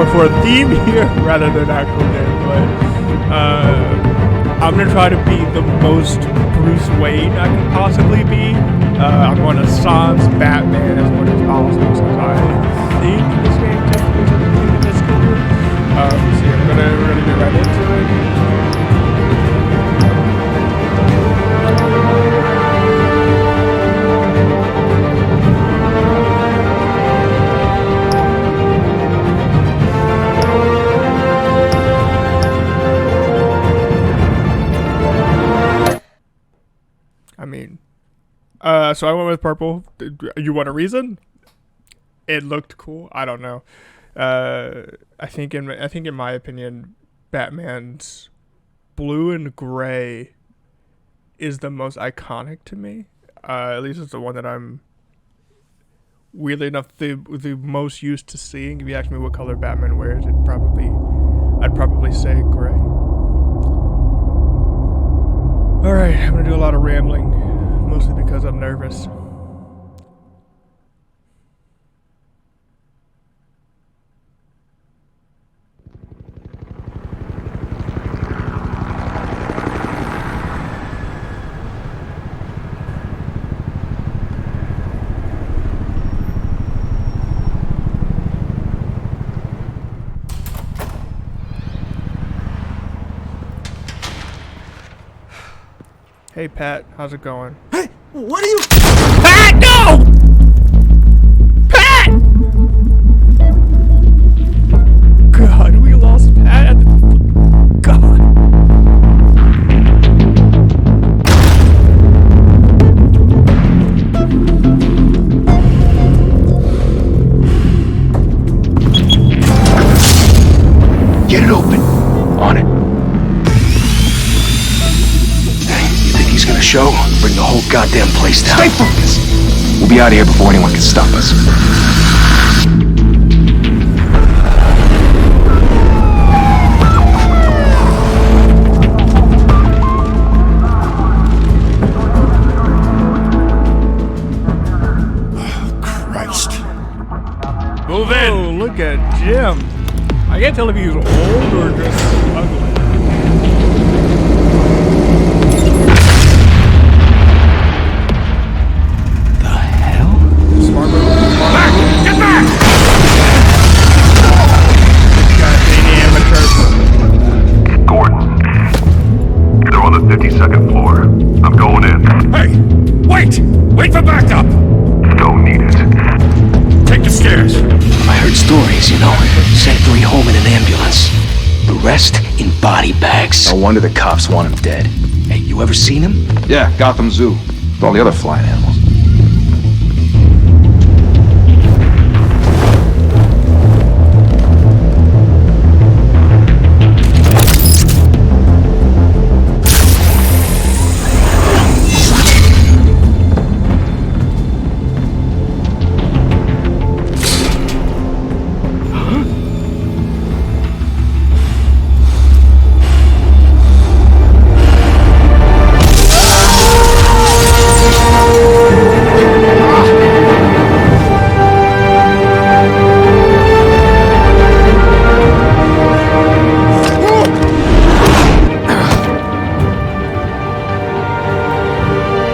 more for a theme here rather than actual game. But I'm gonna try to be the most Bruce Wayne I can possibly be. I'm going to sans Batman as much as possible since I think this game technically is in this career. So yeah, we're gonna get right into it. I mean, so I went with purple. You want a reason? It looked cool. I don't know. I think in my opinion, Batman's blue and gray is the most iconic to me. At least it's the one that I'm weirdly enough the most used to seeing. If you ask me what color Batman wears, I'd probably say gray. All right, I'm gonna do a lot of rambling, mostly because I'm nervous. Hey Pat, how's it going? Hey, what are you? Pat, no! Pat! God, we lost Pat at the... God. Get it open. On it. He's gonna show, bring the whole goddamn place down. Stay focused. We'll be out of here before anyone can stop us. Oh, Christ. Move in. Oh, look at Jim. I can't tell if he's old or just ugly. Get back! Gordon, they're on the 52nd floor. I'm going in. Hey! Wait! Wait for backup! Don't need it. Take the stairs. I heard stories, Sent 3 home in an ambulance. The rest in body bags. No wonder the cops want him dead. Hey, you ever seen him? Yeah, Gotham Zoo. With all the other flying animals.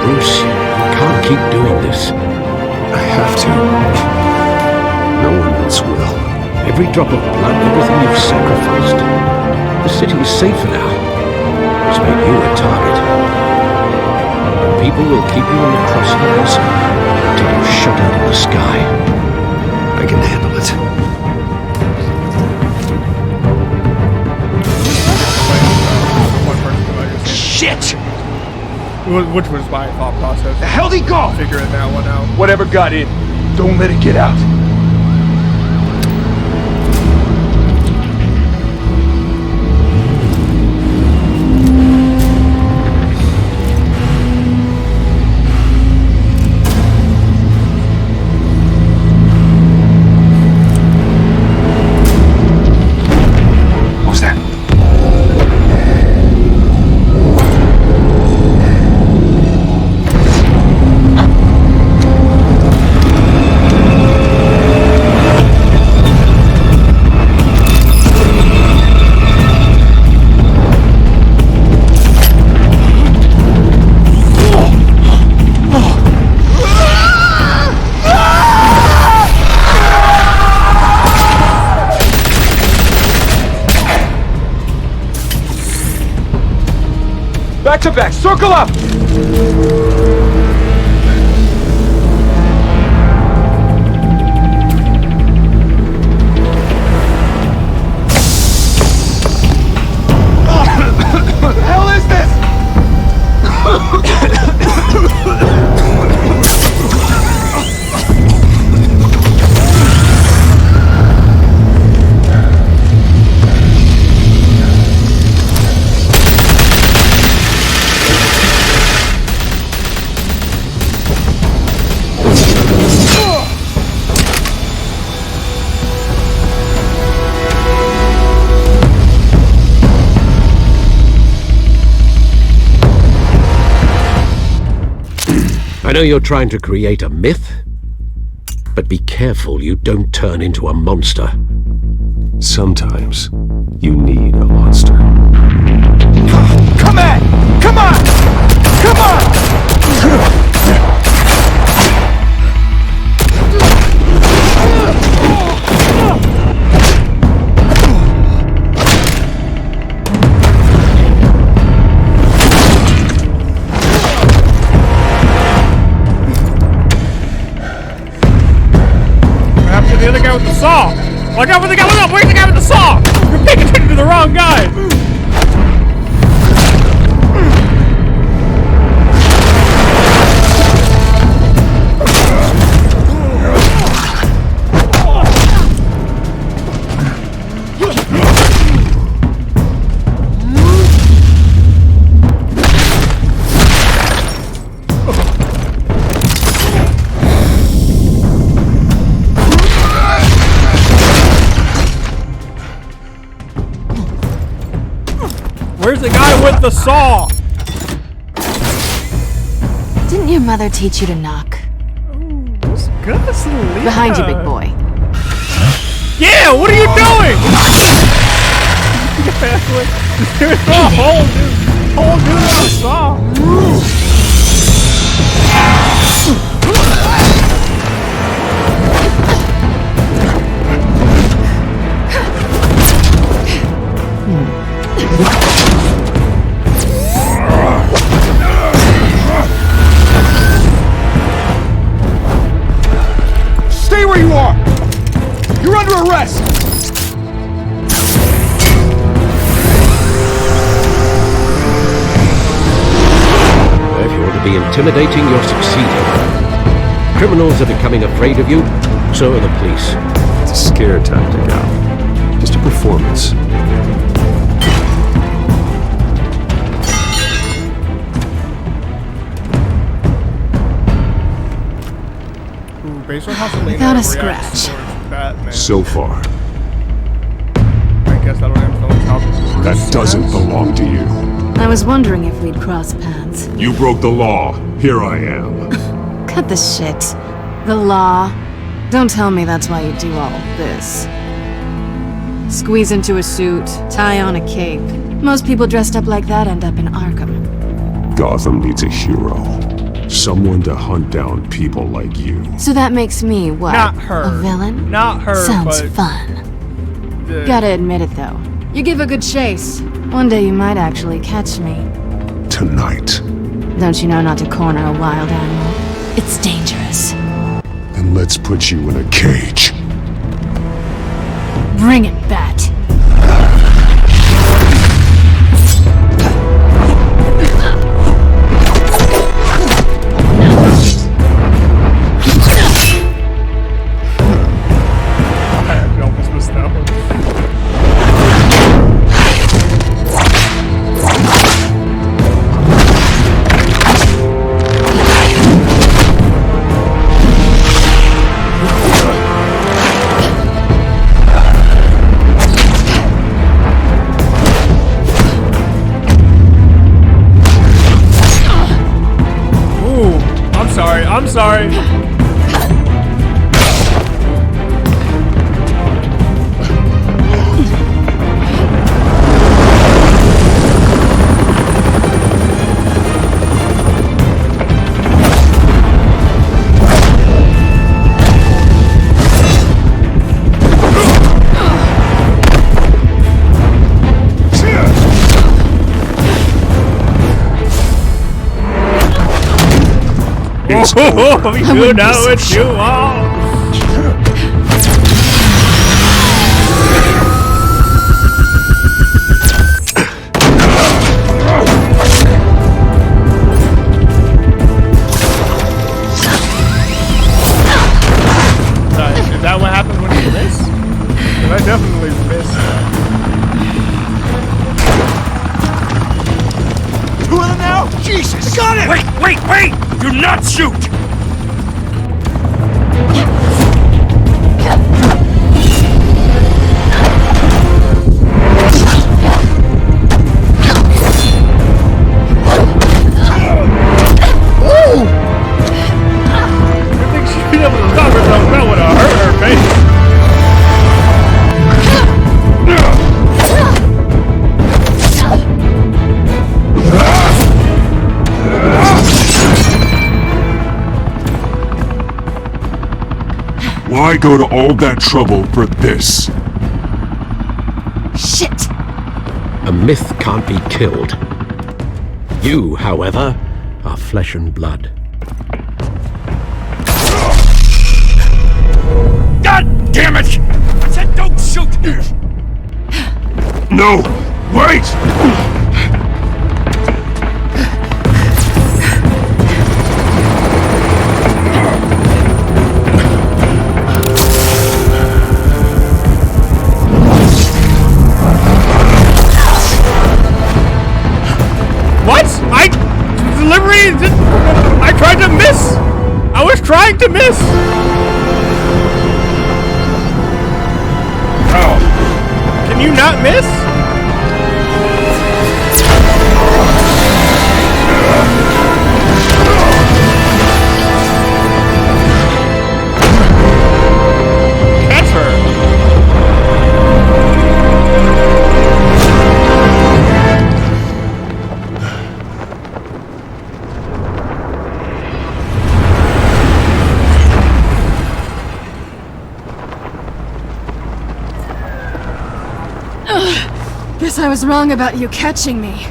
Bruce, you can't keep doing this. I have to. No one else will. Every drop of blood, everything you've sacrificed. The city is safer now. It's made you a target. And people will keep you in the crosshairs until you're shot out of the sky. I can handle it. Shit! Which was my thought process. The hell'd he go? Figuring that one out. Whatever got in, don't let it get out. What's that? Back to back, circle up! What the hell is this? I know you're trying to create a myth, but be careful you don't turn into a monster. Sometimes you need a monster. Come on! Come on! Come on! The other guy with the saw! Look out for the guy! Look out! Where's the guy with the saw? You're paying attention to the wrong guy! Where's the guy with the saw? Didn't your mother teach you to knock? What's good, Selena? Behind you, big boy. Yeah, what are you doing? There's a whole dude with a saw. Stay where you are! You're under arrest! If you want to be intimidating, you're succeeding. Criminals are becoming afraid of you, so are the police. It's a scare tactic, Al. Just a performance. Based on how Selena Without a reacts scratch. towards Batman, So far, I guess that'll influence how that Bruce doesn't acts. belong to you. I was wondering if we'd cross paths. You broke the law. Here I am. Cut the shit. The law. Don't tell me that's why you do all this. Squeeze into a suit, tie on a cape. Most people dressed up like that end up in Arkham. Gotham needs a hero. Someone to hunt down people like you. So that makes me, what? Not her. A villain? Not her, Sounds but fun. the- Gotta admit it, though. You give a good chase. One day you might actually catch me. Tonight. Don't you know not to corner a wild animal? It's dangerous. Then let's put you in a cage. Bring it, Bat. I almost missed that one. I'm sorry. You know it's you all. Is that what happens when you miss? 'Cause I definitely missed. Two of them now? Jesus! Got it! Wait! Do not shoot! I think she'd be able to stop herself. That would have hurt her face. Why go to all that trouble for this? Shit! A myth can't be killed. You, however, are flesh and blood. God damn it! I said don't shoot! No! Wait! What? I tried to miss! I was trying to miss! Oh. Can you not miss? Catch her! Guess I was wrong about you catching me.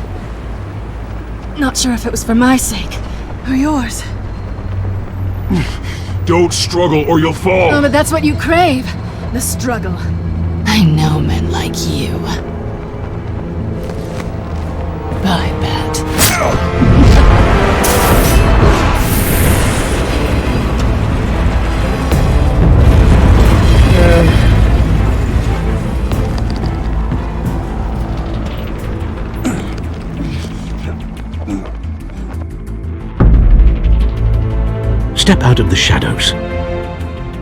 Not sure if it was for my sake or yours. Don't struggle or you'll fall! Oh, but that's what you crave. The struggle. I know men like you. I bet. Step out of the shadows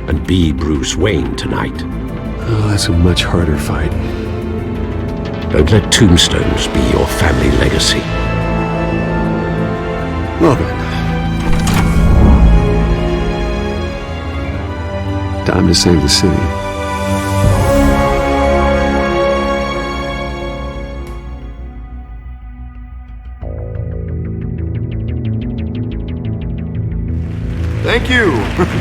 and be Bruce Wayne tonight. Oh, that's a much harder fight. Don't let tombstones be your family legacy. Well then. Time to save the city. Thank you!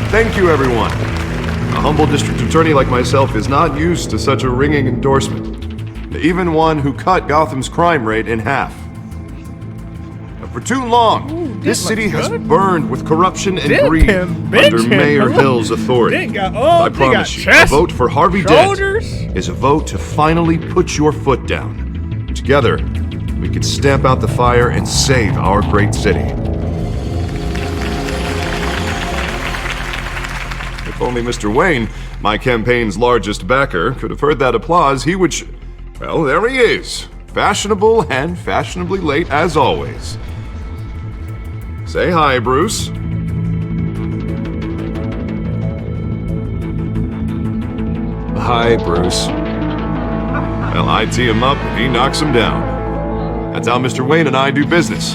Thank you, everyone. A humble district attorney like myself is not used to such a ringing endorsement. Even one who cut Gotham's crime rate in half. But for too long, this city has burned with corruption and greed under Mayor Hill's authority. I promise you, a vote for Harvey Dent is a vote to finally put your foot down. Together, we can stamp out the fire and save our great city. If only Mr. Wayne, my campaign's largest backer, could have heard that applause, he would well, there he is. Fashionable and fashionably late as always. Say hi, Bruce. Hi, Bruce. Well, I tee him up and he knocks him down. That's how Mr. Wayne and I do business.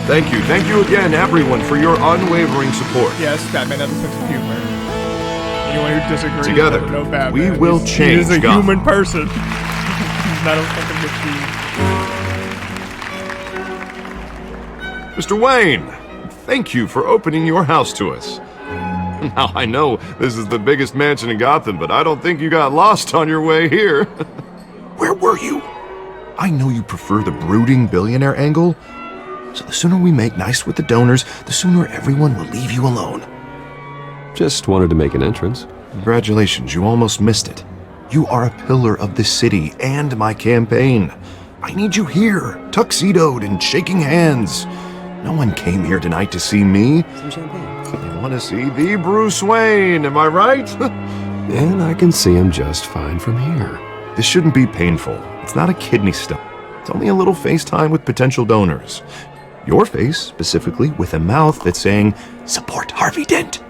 Thank you again, everyone, for your unwavering support. Yes, Batman has a sense of humor. Anyone who disagrees, Together, no Batman. we will change He's a Gotham. human person. He's not a fucking machine. Mr. Wayne, thank you for opening your house to us. Now, I know this is the biggest mansion in Gotham, but I don't think you got lost on your way here. Where were you? I know you prefer the brooding billionaire angle, So the sooner we make nice with the donors, the sooner everyone will leave you alone. Just wanted to make an entrance. Congratulations, you almost missed it. You are a pillar of this city and my campaign. I need you here, tuxedoed and shaking hands. No one came here tonight to see me. Some champagne. They want to see the Bruce Wayne, am I right? And I can see him just fine from here. This shouldn't be painful. It's not a kidney stone. It's only a little FaceTime with potential donors. Your face, specifically, with a mouth that's saying, support Harvey Dent.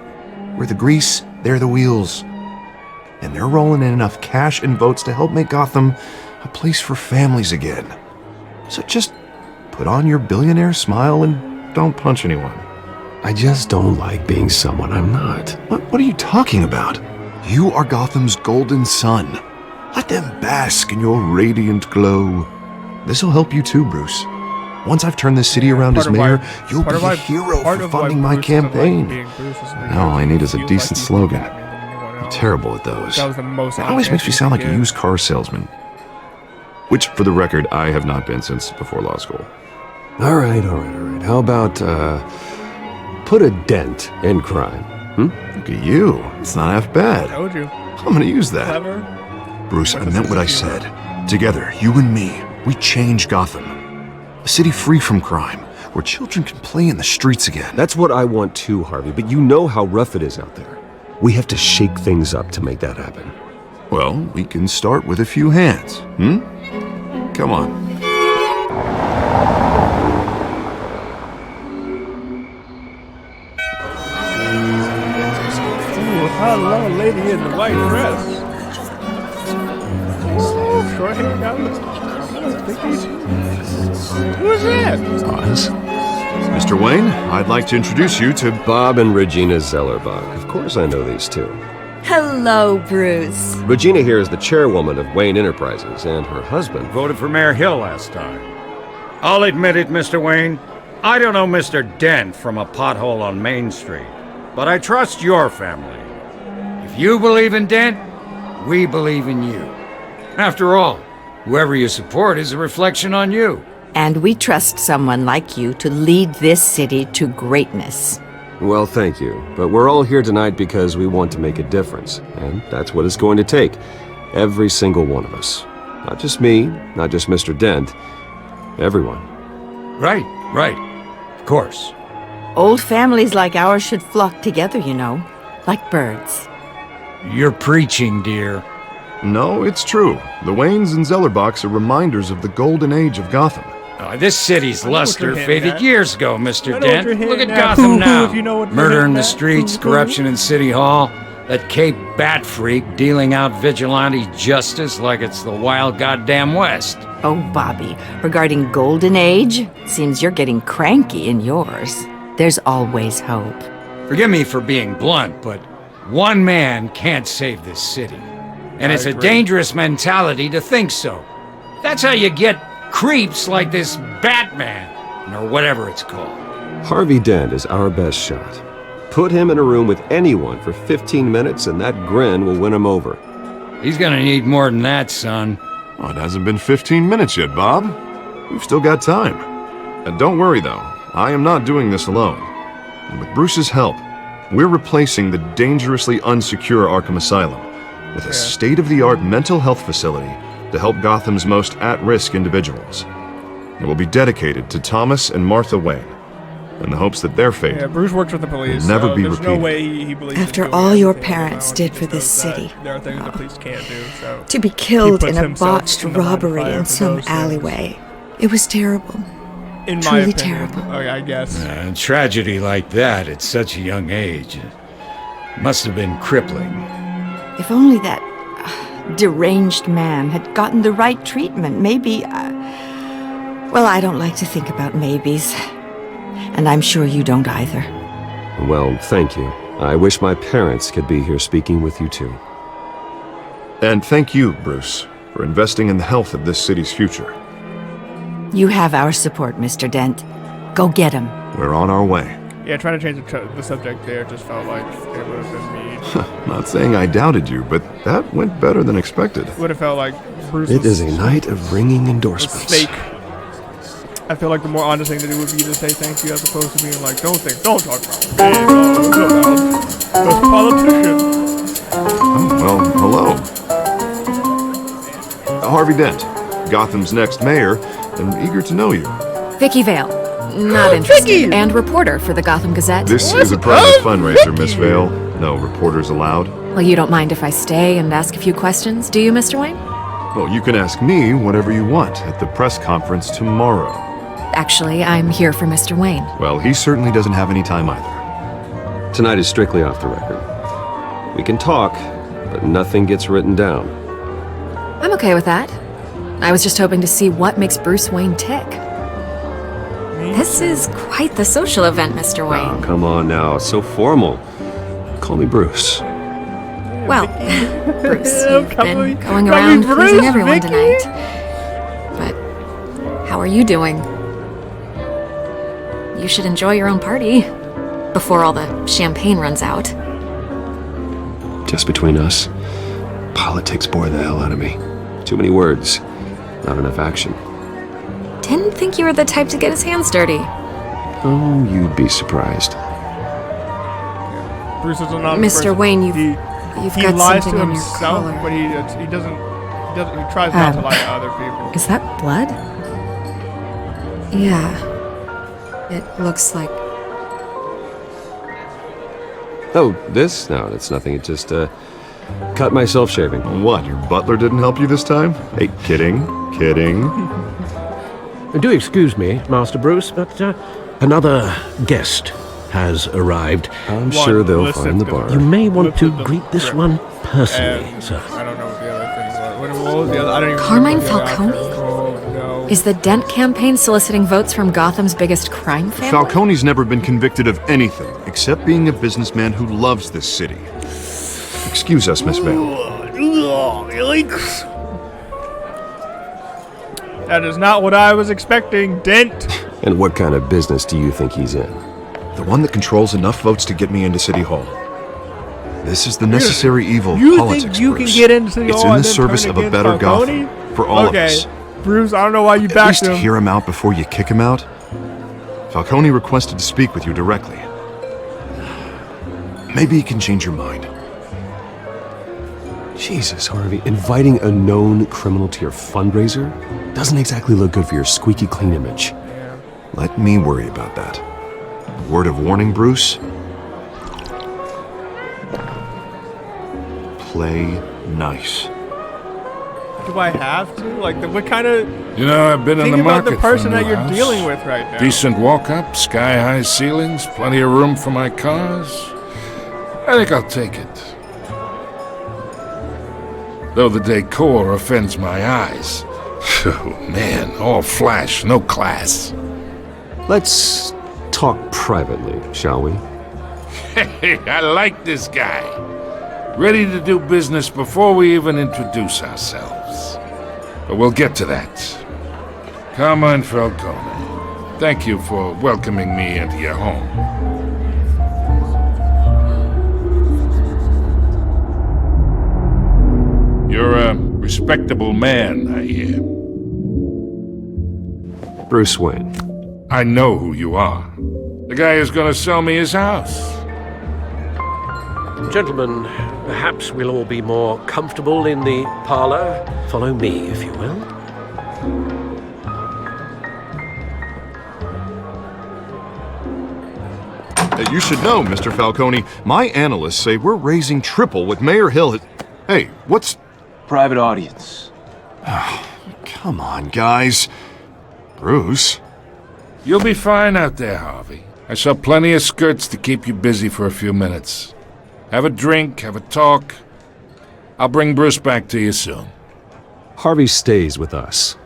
We're the grease, they're the wheels. And they're rolling in enough cash and votes to help make Gotham a place for families again. So just put on your billionaire smile and don't punch anyone. I just don't like being someone I'm not. What are you talking about? You are Gotham's golden sun. Let them bask in your radiant glow. This'll help you too, Bruce. Once I've turned this city around as mayor, you'll be a hero for funding my campaign. Now all I need is a decent slogan. I'm terrible at those. It always makes me sound like a used car salesman. Which, for the record, I have not been since before law school. All right. How about, put a dent in crime? Look at you. It's not half bad. Told you. I'm gonna use that. Clever. Bruce, I meant what I said. Together, you and me, we change Gotham. A city free from crime, where children can play in the streets again. That's what I want too, Harvey, but you know how rough it is out there. We have to shake things up to make that happen. Well, we can start with a few hands, Come on. Ooh, hello, lady in the white dress. Ooh, short hair down. Who's that? Oz? Mr. Wayne, I'd like to introduce you to Bob and Regina Zellerbach. Of course I know these two. Hello, Bruce. Regina here is the chairwoman of Wayne Enterprises, and her husband voted for Mayor Hill last time. I'll admit it, Mr. Wayne. I don't know Mr. Dent from a pothole on Main Street, but I trust your family. If you believe in Dent, we believe in you. After all, whoever you support is a reflection on you. And we trust someone like you to lead this city to greatness. Well, thank you. But we're all here tonight because we want to make a difference. And that's what it's going to take. Every single one of us. Not just me, not just Mr. Dent. Everyone. Right. Of course. Old families like ours should flock together, you know. Like birds. You're preaching, dear. No, it's true. The Waynes and Zellerbachs are reminders of the golden age of Gotham. This city's luster faded years ago, Mr. I know what Dent. you're Look at hitting at. Gotham Hoo-hoo, now. if you know what you're Murder in hitting the at. streets, Hoo-hoo. corruption in City Hall, that Cape Bat Freak dealing out vigilante justice like it's the wild goddamn West. Oh, Bobby, regarding Golden Age, seems you're getting cranky in yours. There's always hope. Forgive me for being blunt, but one man can't save this city. And it's a dangerous mentality to think so. That's how you get creeps like this Batman, or whatever it's called. Harvey Dent is our best shot. Put him in a room with anyone for 15 minutes and that grin will win him over. He's gonna need more than that, son. Oh, it hasn't been 15 minutes yet, Bob. We've still got time. And don't worry, though. I am not doing this alone. And with Bruce's help, we're replacing the dangerously unsecure Arkham Asylum with a state-of-the-art mental health facility to help Gotham's most at-risk individuals. It will be dedicated to Thomas and Martha Wayne, in the hopes that their fate Bruce works with the police. will never be there's repeated. No way he believes After he's all doing your anything, parents did for this knows that city. There are things the police can't do, so... To be killed He puts in a himself botched in the line of robbery fire in for some those things. alleyway. It was terrible. In my Truly opinion. terrible. Okay, I guess. A tragedy like that at such a young age must have been crippling. If only that deranged man had gotten the right treatment, maybe... well, I don't like to think about maybes. And I'm sure you don't either. Well, thank you. I wish my parents could be here speaking with you too. And thank you, Bruce, for investing in the health of this city's future. You have our support, Mr. Dent. Go get him. We're on our way. Yeah, trying to change the subject there just felt like it would have been me. Not saying I doubted you, but that went better than expected. Would have felt like Bruce It was is a night of ringing endorsements. fake. I feel like the more honest thing to do would be to say thank you as opposed to being like, don't talk about me, about those politicians. Oh, well, hello. Harvey Dent, Gotham's next mayor, and eager to know you. Vicky Vale. Not interested. And reporter for the Gotham Gazette. This is a private fundraiser, Miss Vale. No reporters allowed. Well, you don't mind if I stay and ask a few questions, do you, Mr. Wayne? Well, you can ask me whatever you want at the press conference tomorrow. Actually, I'm here for Mr. Wayne. Well, he certainly doesn't have any time either. Tonight is strictly off the record. We can talk, but nothing gets written down. I'm okay with that. I was just hoping to see what makes Bruce Wayne tick. This is quite the social event, Mr. Wayne. Oh, come on now. It's so formal. Call me Bruce. Well, Bruce, you've been going around pleasing everyone tonight. But how are you doing? You should enjoy your own party before all the champagne runs out. Just between us, politics bore the hell out of me. Too many words, not enough action. Didn't think you were the type to get his hands dirty. Oh, you'd be surprised. Bruce is an honest Mr. person. Wayne, you've He got lies something to on your himself, collar. but he doesn't. He tries not to lie to other people. Is that blood? Yeah. It looks like... Oh, this? No, it's nothing. It just, cut myself shaving. What, your butler didn't help you this time? Hey, kidding. Do excuse me, Master Bruce, but another guest has arrived. I'm sure they'll find the bar. You may want to greet this one personally, sir. I don't know what the other things are. What was the other? I don't even Carmine remember the other Falcone? actors. Oh, no. Is the Dent campaign soliciting votes from Gotham's biggest crime family? Falcone's never been convicted of anything except being a businessman who loves this city. Excuse us, Miss Vale. That is not what I was expecting, Dent. And what kind of business do you think he's in? The one that controls enough votes to get me into City Hall. This is the necessary evil of You politics, think you Bruce. can get into City It's Hall in and the then service turn of a against better Falcone? Gotham for all Okay. of us. Bruce, I don't know why you At backed least him. hear him out before you kick him out. Falcone requested to speak with you directly. Maybe he can change your mind. Jesus, Harvey, inviting a known criminal to your fundraiser doesn't exactly look good for your squeaky clean image. Let me worry about that. Word of warning, Bruce. Play nice. Do I have to? Like, what kind of... You know, I've been in Think the about market the person for a that new you're house. dealing with right now. Decent walk-up, sky-high ceilings, plenty of room for my cars. I think I'll take it. Though the decor offends my eyes. Oh, man, all flash, no class. Let's talk privately, shall we? Hey, I like this guy. Ready to do business before we even introduce ourselves. But we'll get to that. Carmine Falcone, thank you for welcoming me into your home. You're a respectable man, I hear. Bruce Wayne. I know who you are. The guy who's gonna sell me his house. Gentlemen, perhaps we'll all be more comfortable in the parlor. Follow me, if you will. You should know, Mr. Falcone, my analysts say we're raising triple what Mayor Hill has... Hey, what's... Private audience. Come on, guys. Bruce? You'll be fine out there, Harvey. I saw plenty of skirts to keep you busy for a few minutes. Have a drink, have a talk. I'll bring Bruce back to you soon. Harvey stays with us.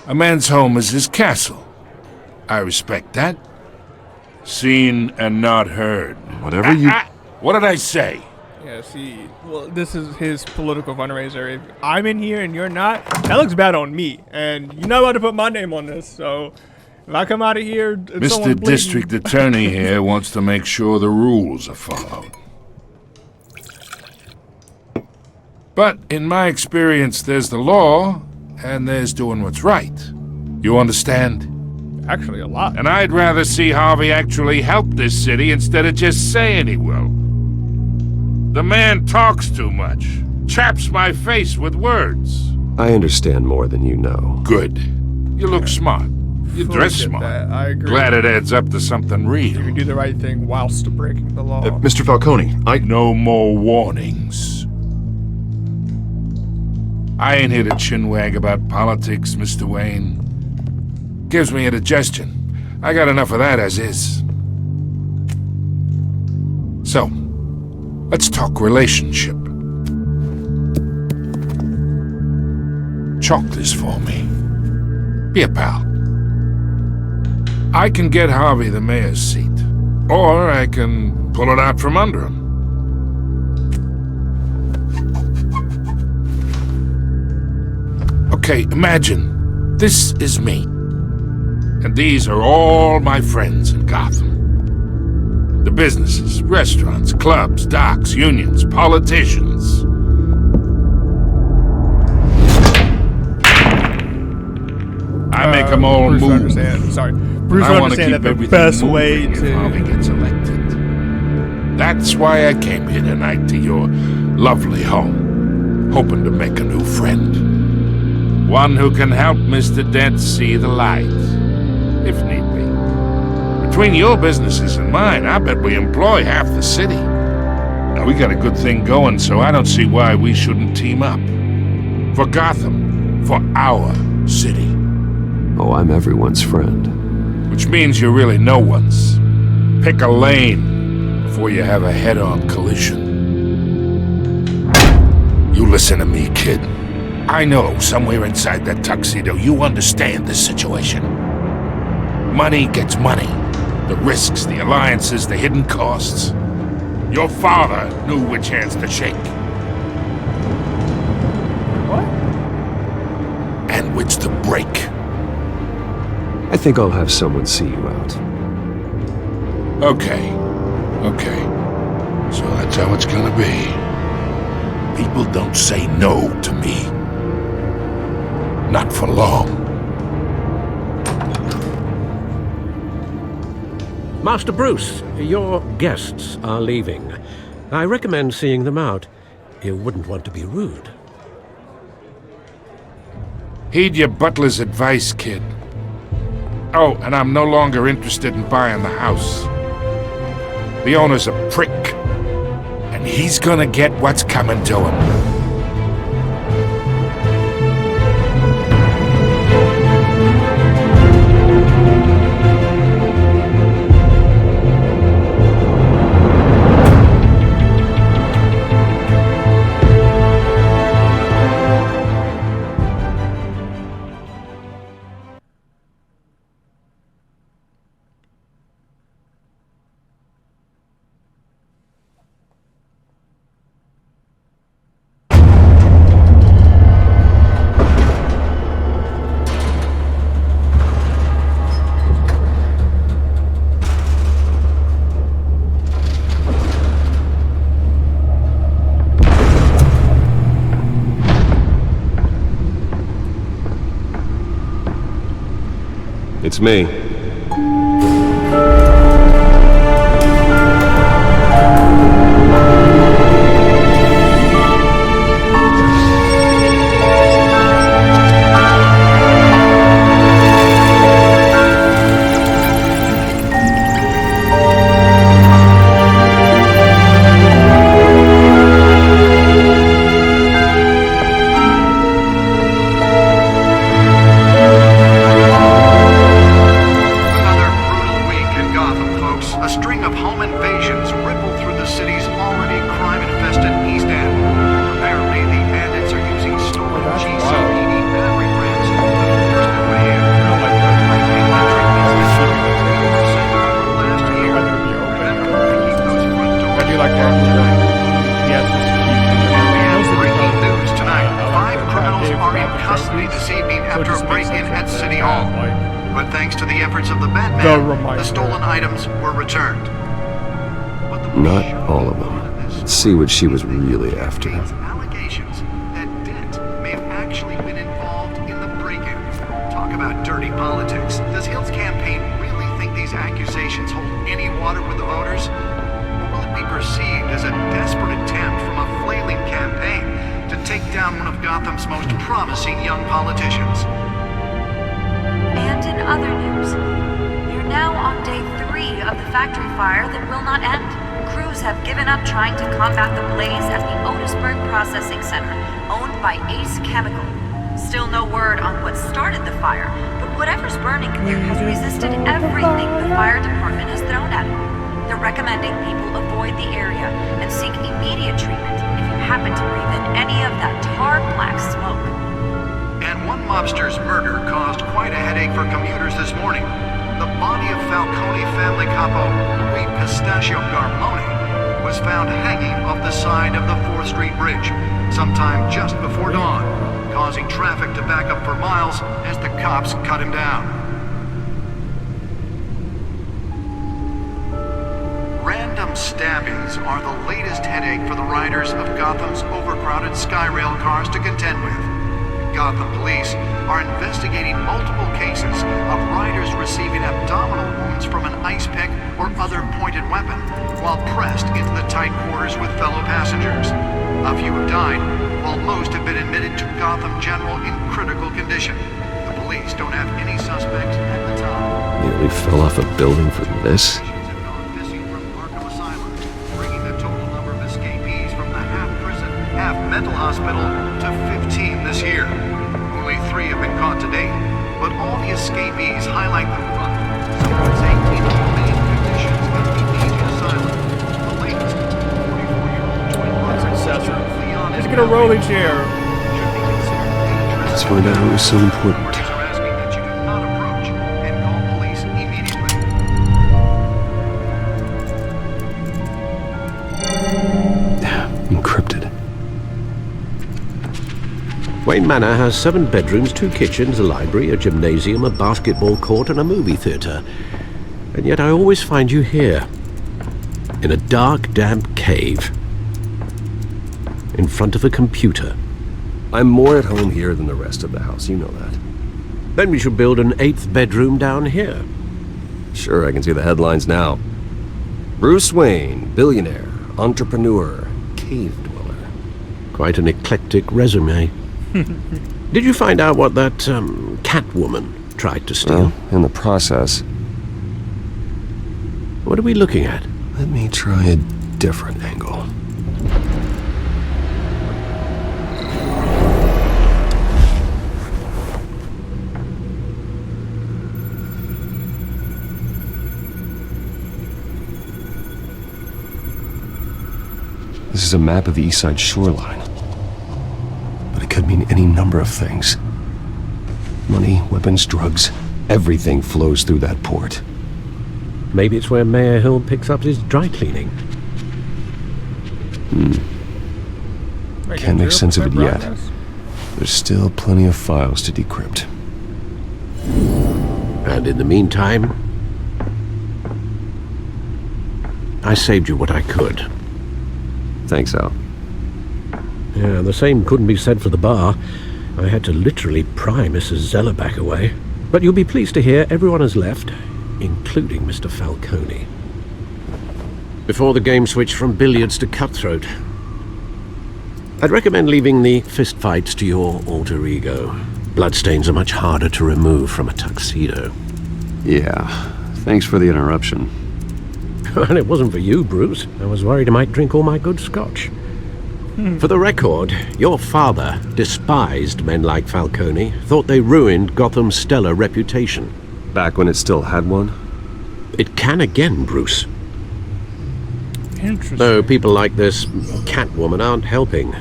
A man's home is his castle. I respect that. Seen and not heard. Whatever you... What did I say? Yeah, see, well, this is his political fundraiser. If I'm in here and you're not, that looks bad on me. And you're not about to put my name on this, so if I come out of here... and someone's Mr. bleeding- District Attorney here wants to make sure the rules are followed. But in my experience, there's the law, and there's doing what's right. You understand? Actually, a lot. And I'd rather see Harvey actually help this city instead of just saying he will. The man talks too much. Chaps my face with words. I understand more than you know. Good. You look smart. You dress Forget smart. that. I agree. Glad it adds up to something real. You do the right thing whilst breaking the law. Mr. Falcone, No more warnings. I ain't here to chinwag about politics, Mr. Wayne. Gives me indigestion. I got enough of that as is. So, let's talk relationship. Chalk this for me. Be a pal. I can get Harvey the mayor's seat, or I can pull it out from under him. Okay, imagine this is me. And these are all my friends in Gotham. The businesses, restaurants, clubs, docks, unions, politicians. I make them all Bruce move. Understand. Sorry. Bruce I want to understand keep that the everything best way moving if Harvey to... gets elected. That's why I came here tonight to your lovely home, hoping to make a new friend. One who can help Mr. Dent see the light, if need be. Between your businesses and mine, I bet we employ half the city. Now, we got a good thing going, so I don't see why we shouldn't team up. For Gotham, for our city. Oh, I'm everyone's friend. Which means you're really no one's. Pick a lane before you have a head-on collision. You listen to me, kid. I know somewhere inside that tuxedo you understand this situation. Money gets money. The risks, the alliances, the hidden costs. Your father knew which hands to shake. What? And which to break. I think I'll have someone see you out. Okay. So that's how it's gonna be. People don't say no to me. Not for long. Master Bruce, your guests are leaving. I recommend seeing them out. You wouldn't want to be rude. Heed your butler's advice, kid. Oh, and I'm no longer interested in buying the house. The owner's a prick, and he's gonna get what's coming to him. It's me. Not all of them. Let's see what she was really after. Allegations that Dent may have actually been involved in the break-in. Talk about dirty politics, does Hill's campaign really think these accusations hold any water with the voters? Or will it be perceived as a desperate attempt from a flailing campaign to take down one of Gotham's most promising young politicians? And in other news, we're now on day 3 of the factory fire that will not end. Crews have given up trying to combat the blaze at the Otisburg Processing Center, owned by Ace Chemical. Still no word on what started the fire, but whatever's burning there has resisted everything the fire department has thrown at it. They're recommending people avoid the area and seek immediate treatment if you happen to breathe in any of that tar black smoke. And one mobster's murder caused quite a headache for commuters this morning. The body of Falcone family capo Louis Pistachio Garmoni was found hanging off the side of the 4th Street Bridge sometime just before dawn, causing traffic to back up for miles as the cops cut him down. Random stabbings are the latest headache for the riders of Gotham's overcrowded Skyrail cars to contend with. Gotham police are investigating multiple cases of riders receiving abdominal wounds from an ice pick or other pointed weapon while pressed into the tight quarters with fellow passengers. A few have died, while most have been admitted to Gotham General in critical condition. The police don't have any suspects at the time. Nearly fell off a building for this? Bringing the total number of escapees from the half-prison, half-mental hospital to 15 this year. Only 3 have been caught to date, but all the escapees highlight the front. Someone say inhumane conditions at the aging asylum. The latest, 44-year-old twin brother Leon Let's get a rolling chair. should be considered dangerous. Let's find out who is so important. Authorities are asking that you do not approach and call police immediately. Encrypted. Wayne Manor has 7 bedrooms, 2 kitchens, a library, a gymnasium, a basketball court, and a movie theatre. And yet I always find you here, in a dark, damp cave, in front of a computer. I'm more at home here than the rest of the house, you know that. Then we should build an 8th bedroom down here. Sure, I can see the headlines now. Bruce Wayne, billionaire, entrepreneur, cave dweller. Quite an eclectic resume. Did you find out what that Catwoman tried to steal? Well, in the process. What are we looking at? Let me try a different angle. This is a map of the East Side shoreline. But it could mean any number of things. Money, weapons, drugs, everything flows through that port. Maybe it's where Mayor Hill picks up his dry cleaning. Can't make sense of it yet. There's still plenty of files to decrypt. And in the meantime, I saved you what I could. Thanks, Al. Yeah, the same couldn't be said for the bar. I had to literally pry Mrs. Zellerback away. But you'll be pleased to hear everyone has left, including Mr. Falcone. Before the game switched from billiards to cutthroat. I'd recommend leaving the fistfights to your alter ego. Bloodstains are much harder to remove from a tuxedo. Yeah, thanks for the interruption. Well, it wasn't for you, Bruce. I was worried I might drink all my good scotch. For the record, your father despised men like Falcone, thought they ruined Gotham's stellar reputation. Back when it still had one? It can again, Bruce. Interesting. Though people like this Catwoman aren't helping.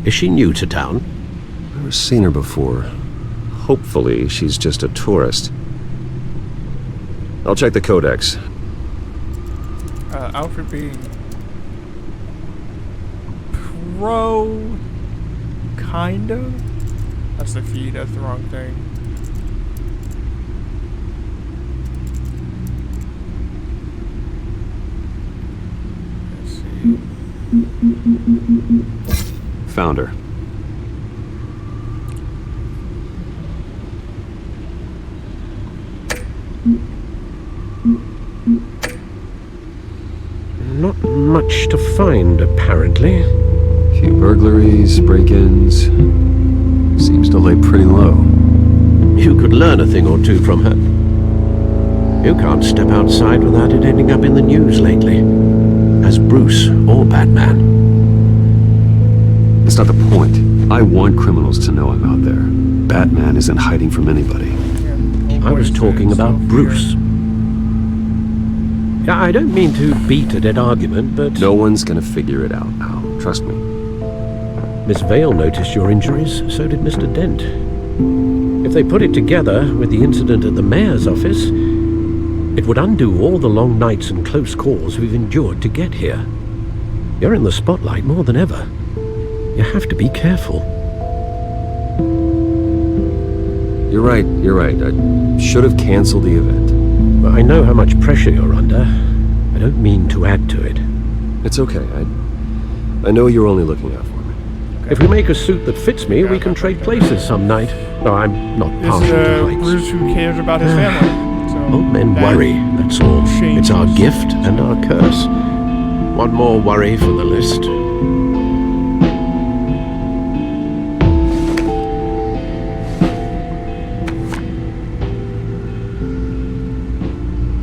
Is she new to town? Never seen her before. Hopefully, she's just a tourist. I'll check the codex. Alfred being pro, kind of. That's the feed. That's the wrong thing. Let's see. Found her. Not much to find, apparently. Few burglaries, break-ins. Seems to lay pretty low. You could learn a thing or two from her. You can't step outside without it ending up in the news lately. As Bruce or Batman. That's not the point. I want criminals to know I'm out there. Batman isn't hiding from anybody. I was talking about Bruce. Yeah, I don't mean to beat a dead argument, but... No one's gonna figure it out, Al. Trust me. Miss Vale noticed your injuries, so did Mr. Dent. If they put it together with the incident at the mayor's office, it would undo all the long nights and close calls we've endured to get here. You're in the spotlight more than ever. You have to be careful. You're right. I should have canceled the event. I know how much pressure you're under. I don't mean to add to it. It's okay. I know you're only looking out for me. If we make a suit that fits me, we can trade places some night. No, I'm not partial to heights. Bruce who cares about his family. So Old men worry, that's all. It's our gift and our curse. One more worry for the list.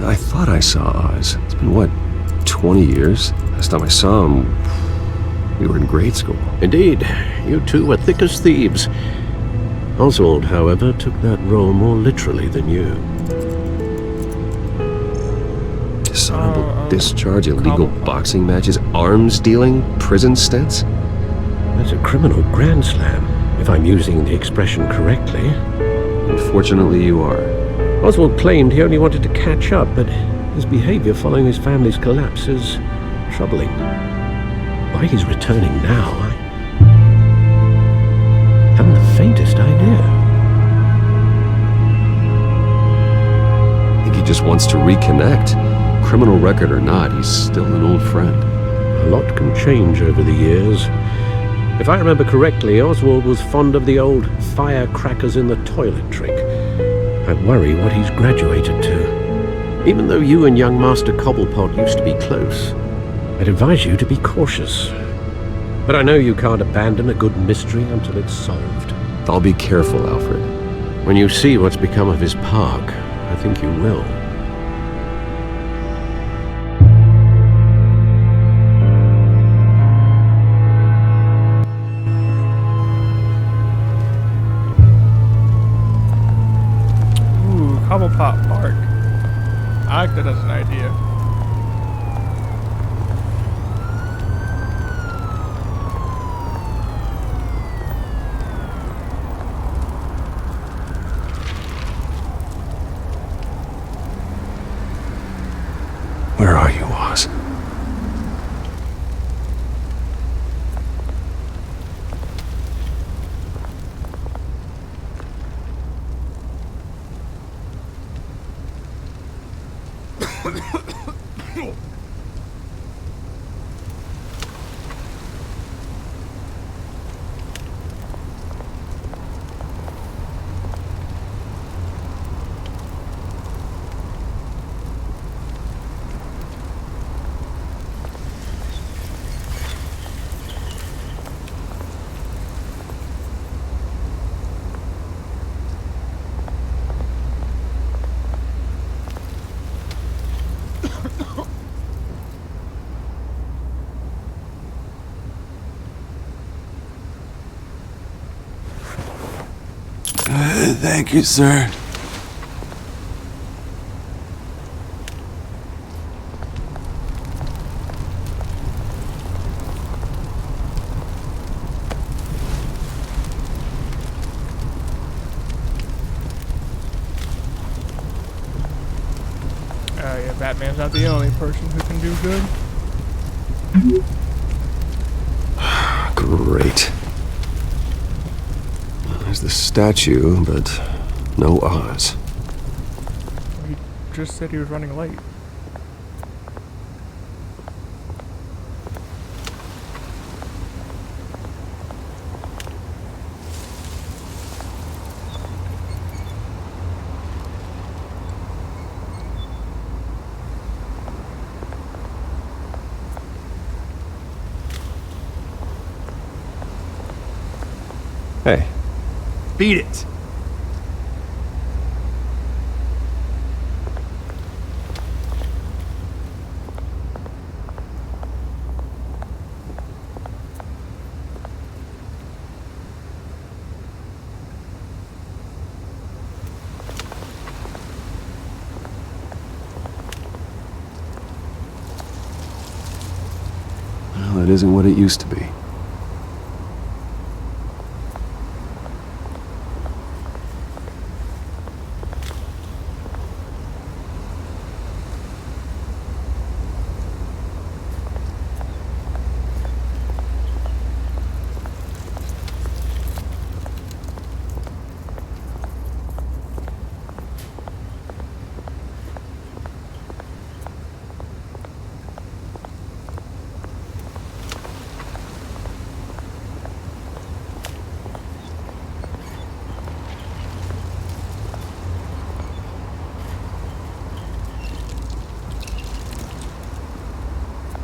I thought I saw Oz. It's been, what, 20 years? Last time I saw him, we were in grade school. Indeed, you two were thick as thieves. Oswald, however, took that role more literally than you. Dishonorable discharge, illegal boxing matches, arms dealing, prison stints? That's a criminal grand slam, if I'm using the expression correctly. Unfortunately, you are. Oswald claimed he only wanted to catch up, but his behavior following his family's collapse is troubling. Why he's returning now, I haven't the faintest idea. I think he just wants to reconnect. Criminal record or not, he's still an old friend. A lot can change over the years. If I remember correctly, Oswald was fond of the old firecrackers in the toilet trick. I worry what he's graduated to. Even though you and young Master Cobblepot used to be close, I'd advise you to be cautious. But I know you can't abandon a good mystery until it's solved. I'll be careful, Alfred. When you see what's become of his park, I think you will. Cobblepot Park. I like that as an idea. Where are you, Oz? Thank you, sir. Yeah, Batman's not the only person who can do good. Great. There's the statue, but no Oz. He just said he was running late. Beat it. Well, it isn't what it used to be.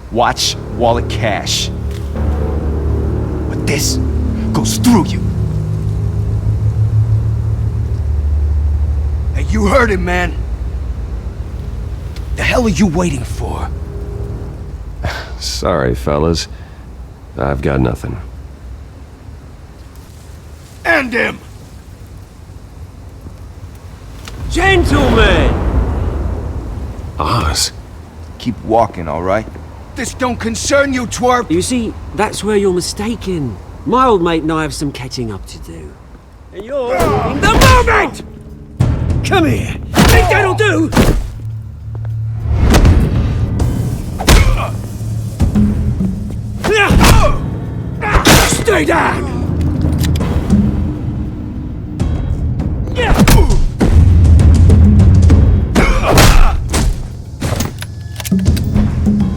Watch wallet cash. But this goes through you. Hey, you heard him, man. The hell are you waiting for? Sorry, fellas. I've got nothing. End him! Gentlemen! Oz. Keep walking, all right? This don't concern you, twerp! You see, that's where you're mistaken. My old mate and I have some catching up to do. And you're in the moment! Come here! Think that'll do? Stay down!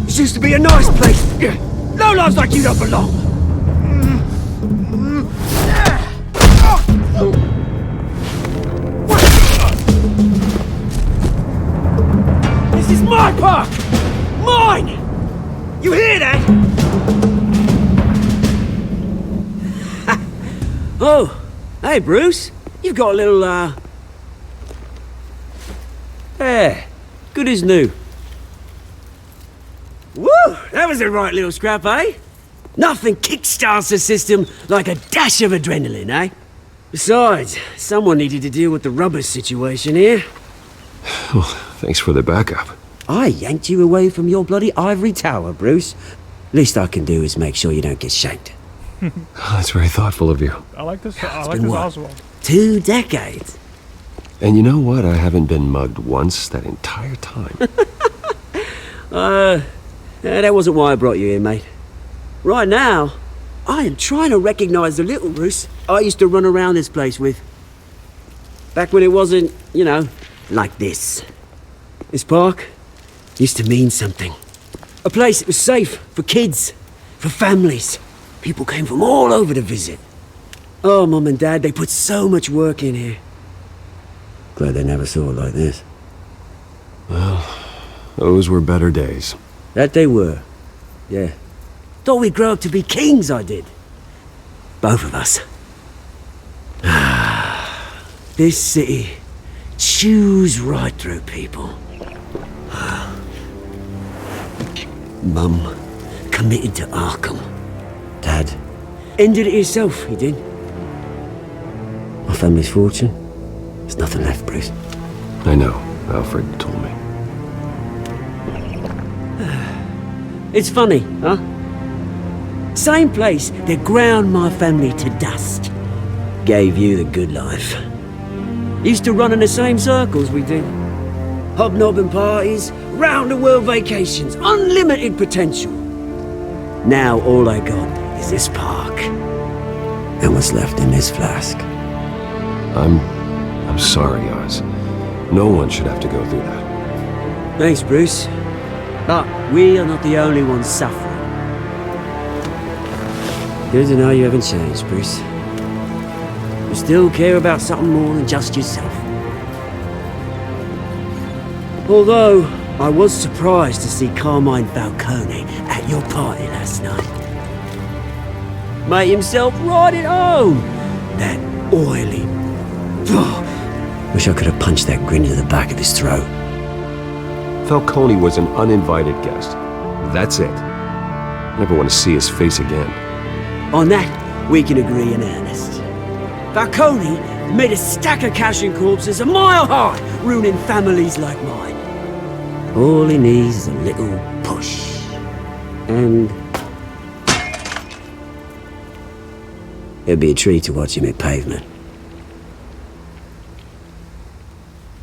This used to be a nice place. No lives like you don't belong. This is my park! Mine! You hear that? Oh, hey Bruce. You've got a little, yeah, good as new. Woo! That was a right little scrap, eh? Nothing kickstarts the system like a dash of adrenaline, eh? Besides, someone needed to deal with the rubber situation here. Well, thanks for the backup. I yanked you away from your bloody ivory tower, Bruce. Least I can do is make sure you don't get shanked. That's very thoughtful of you. I like this. I It's like been this what? Oswald. 2 decades. And you know what? I haven't been mugged once that entire time. That wasn't why I brought you here, mate. Right now, I am trying to recognize the little Bruce I used to run around this place with. Back when it wasn't, you know, like this. This park used to mean something. A place that was safe for kids, for families. People came from all over to visit. Oh, Mum and Dad, they put so much work in here. Glad they never saw it like this. Well, those were better days. That they were. Yeah. Thought we'd grow up to be kings, I did. Both of us. This city chews right through people. Mum committed to Arkham. Dad ended it himself, he did. My family's fortune. There's nothing left, Bruce. I know. Alfred told me. It's funny, huh? Same place that ground my family to dust. Gave you the good life. Used to run in the same circles we did. Hobnobbing parties, round-the-world vacations, unlimited potential. Now all I got is this park. And what's left in this flask. I'm sorry, Oz. No one should have to go through that. Thanks, Bruce. But we are not the only ones suffering. Good to know you haven't changed, Bruce. You still care about something more than just yourself. Although, I was surprised to see Carmine Falcone at your party last night. Made himself right at home. That oily. Oh, wish I could have punched that grin to the back of his throat. Falcone was an uninvited guest. That's it. Never want to see his face again. On that, we can agree in earnest. Falcone made a stack of cash and corpses a mile high, ruining families like mine. All he needs is a little push. And it'd be a treat to watch him hit pavement.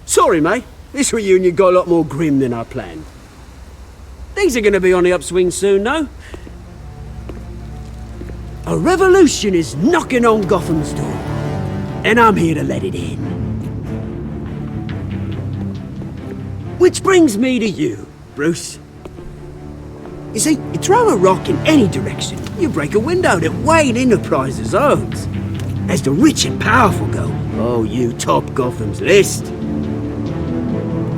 Sorry, mate. This reunion got a lot more grim than I planned. Things are gonna be on the upswing soon, though. A revolution is knocking on Gotham's door, and I'm here to let it in. Which brings me to you, Bruce. You see, you throw a rock in any direction, you break a window that Wayne Enterprises owns. As the rich and powerful go, oh, you top Gotham's list.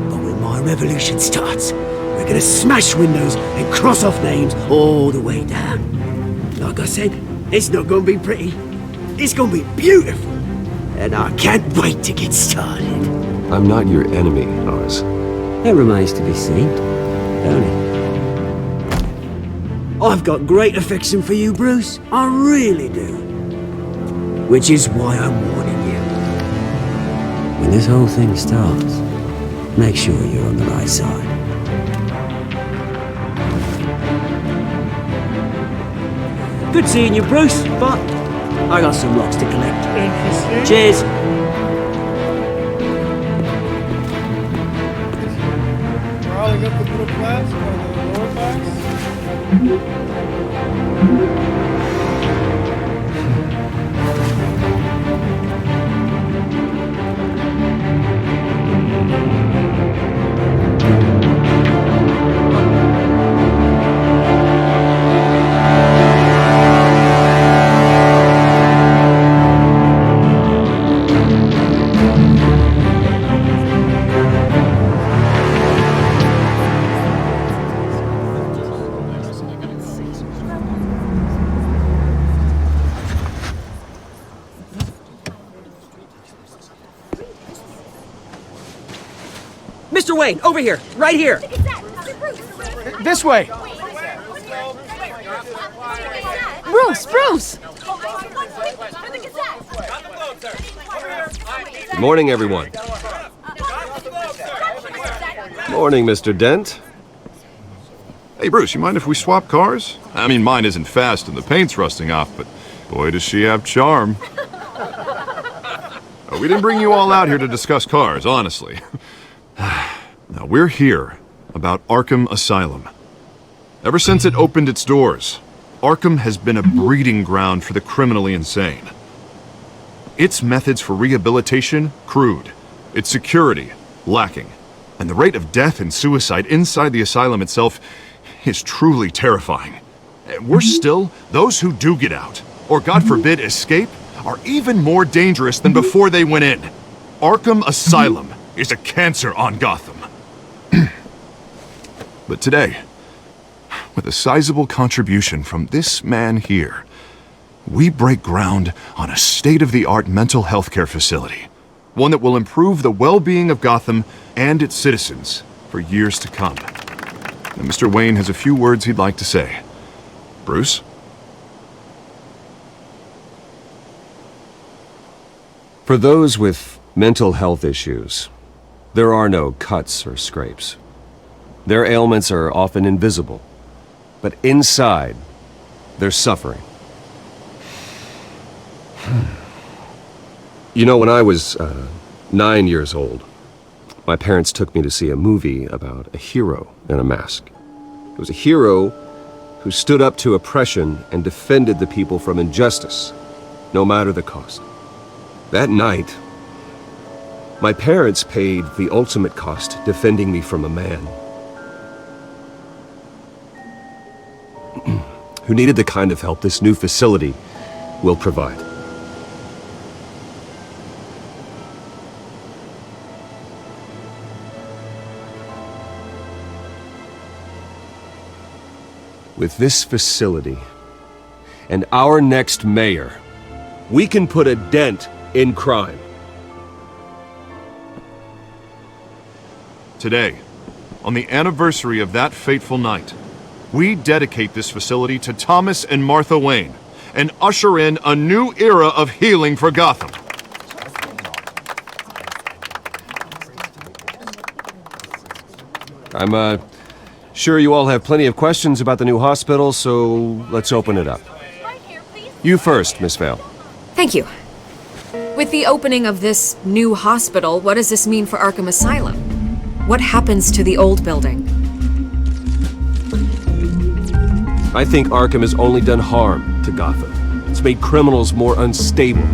But when my revolution starts, we're gonna smash windows and cross off names all the way down. Like I said, it's not gonna be pretty. It's gonna be beautiful. And I can't wait to get started. I'm not your enemy, Oz. That remains to be seen, don't it? I've got great affection for you, Bruce. I really do. Which is why I'm warning you. When this whole thing starts, make sure you're on the right side. Good seeing you, Bruce, but I got some rocks to collect. Cheers. Crawling up the middle class or the lower class? Mr. Wayne, over here, right here. This way. Bruce! Good morning, everyone. Morning, Mr. Dent. Hey, Bruce, you mind if we swap cars? I mean, mine isn't fast and the paint's rusting off, but boy, does she have charm. We didn't bring you all out here to discuss cars, honestly. Now, we're here about Arkham Asylum. Ever since it opened its doors, Arkham has been a breeding ground for the criminally insane. Its methods for rehabilitation, crude. Its security, lacking. And the rate of death and suicide inside the asylum itself is truly terrifying. Worse still, those who do get out, or God forbid escape, are even more dangerous than before they went in. Arkham Asylum is a cancer on Gotham. But today, with a sizable contribution from this man here, we break ground on a state-of-the-art mental health care facility. One that will improve the well-being of Gotham and its citizens for years to come. And Mr. Wayne has a few words he'd like to say. Bruce? For those with mental health issues, there are no cuts or scrapes. Their ailments are often invisible, but inside, they're suffering. You know, when I was 9 years old, my parents took me to see a movie about a hero in a mask. It was a hero who stood up to oppression and defended the people from injustice, no matter the cost. That night, my parents paid the ultimate cost defending me from a man who needed the kind of help this new facility will provide. With this facility and our next mayor, we can put a dent in crime. Today, on the anniversary of that fateful night, we dedicate this facility to Thomas and Martha Wayne and usher in a new era of healing for Gotham. I'm sure you all have plenty of questions about the new hospital, so let's open it up. You first, Miss Vale. Thank you. With the opening of this new hospital, what does this mean for Arkham Asylum? What happens to the old building? I think Arkham has only done harm to Gotham. It's made criminals more unstable,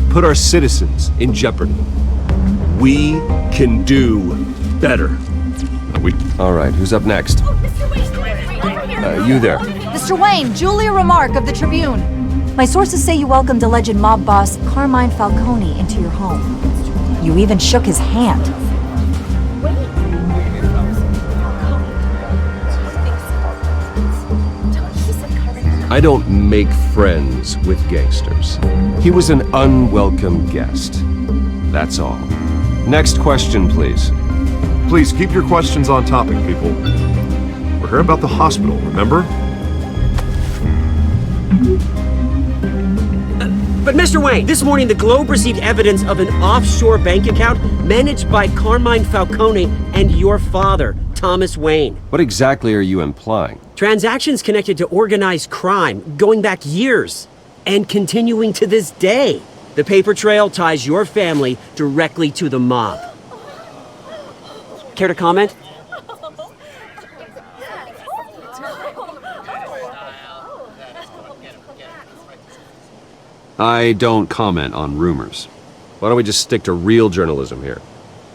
put our citizens in jeopardy. We can do better. All right, who's up next? You there. Mr. Wayne, Julia Remark of the Tribune. My sources say you welcomed alleged mob boss Carmine Falcone into your home. You even shook his hand. I don't make friends with gangsters. He was an unwelcome guest. That's all. Next question, please. Please keep your questions on topic, people. We're here about the hospital, remember? But Mr. Wayne, this morning the Globe received evidence of an offshore bank account managed by Carmine Falcone and your father, Thomas Wayne. What exactly are you implying? Transactions connected to organized crime going back years and continuing to this day. The paper trail ties your family directly to the mob. Care to comment? I don't comment on rumors. Why don't we just stick to real journalism here?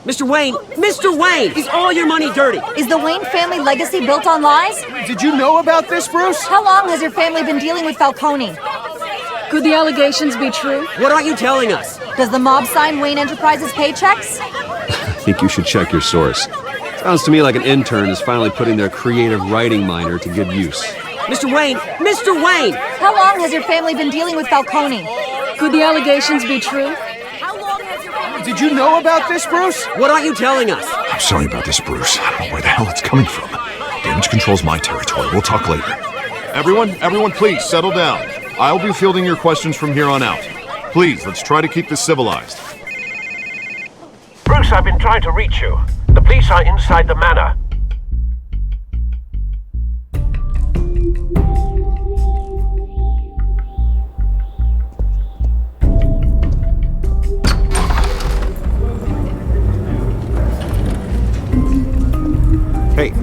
Mr. Wayne! Mr. Wayne! Is all your money dirty? Is the Wayne family legacy built on lies? Did you know about this, Bruce? How long has your family been dealing with Falcone? Could the allegations be true? What aren't you telling us? Does the mob sign Wayne Enterprises paychecks? I think you should check your source. Sounds to me like an intern is finally putting their creative writing minor to good use. Mr. Wayne! Mr. Wayne! How long has your family been dealing with Falcone? Could the allegations be true? Did you know about this, Bruce? What aren't you telling us? I'm sorry about this, Bruce. I don't know where the hell it's coming from. Damage control's my territory. We'll talk later. Everyone, please settle down. I'll be fielding your questions from here on out. Please, let's try to keep this civilized. Bruce, I've been trying to reach you. The police are inside the manor.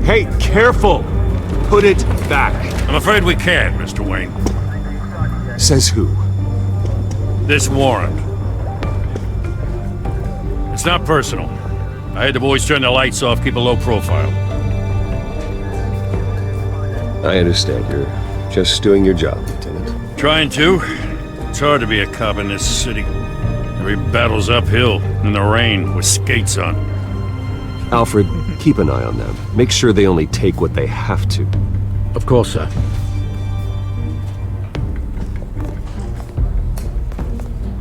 Hey, careful! Put it back. I'm afraid we can't, Mr. Wayne. Says who? This warrant. It's not personal. I had the boys turn the lights off, keep a low profile. I understand. You're just doing your job, Lieutenant. Trying to. It's hard to be a cop in this city. Every battle's uphill, in the rain, with skates on. Alfred, keep an eye on them. Make sure they only take what they have to. Of course, sir.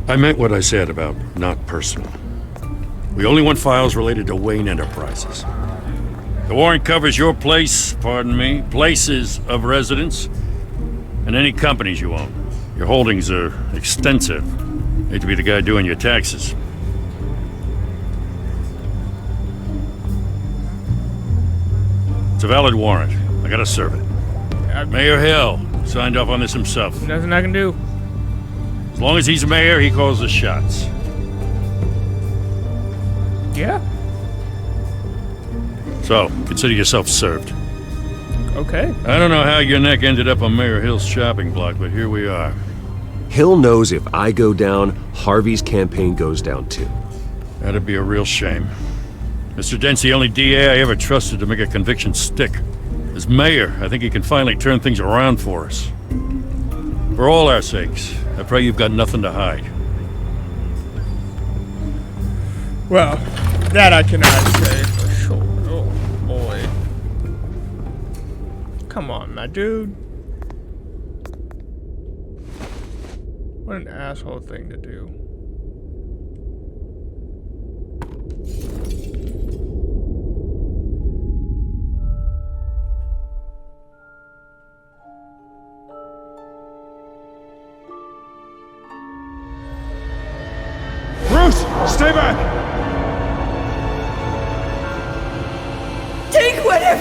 I meant what I said about not personal. We only want files related to Wayne Enterprises. The warrant covers your place, pardon me, places of residence, and any companies you own. Your holdings are extensive. Hate to be the guy doing your taxes. It's a valid warrant. I gotta serve it. Mayor Hill signed off on this himself. Nothing I can do. As long as he's mayor, he calls the shots. Yeah. So, consider yourself served. Okay. I don't know how your neck ended up on Mayor Hill's shopping block, but here we are. Hill knows if I go down, Harvey's campaign goes down too. That'd be a real shame. Mr. Dent's the only DA I ever trusted to make a conviction stick. As mayor, I think he can finally turn things around for us. For all our sakes, I pray you've got nothing to hide. Well, that I cannot say for sure. Oh, boy. Come on, my dude. What an asshole thing to do.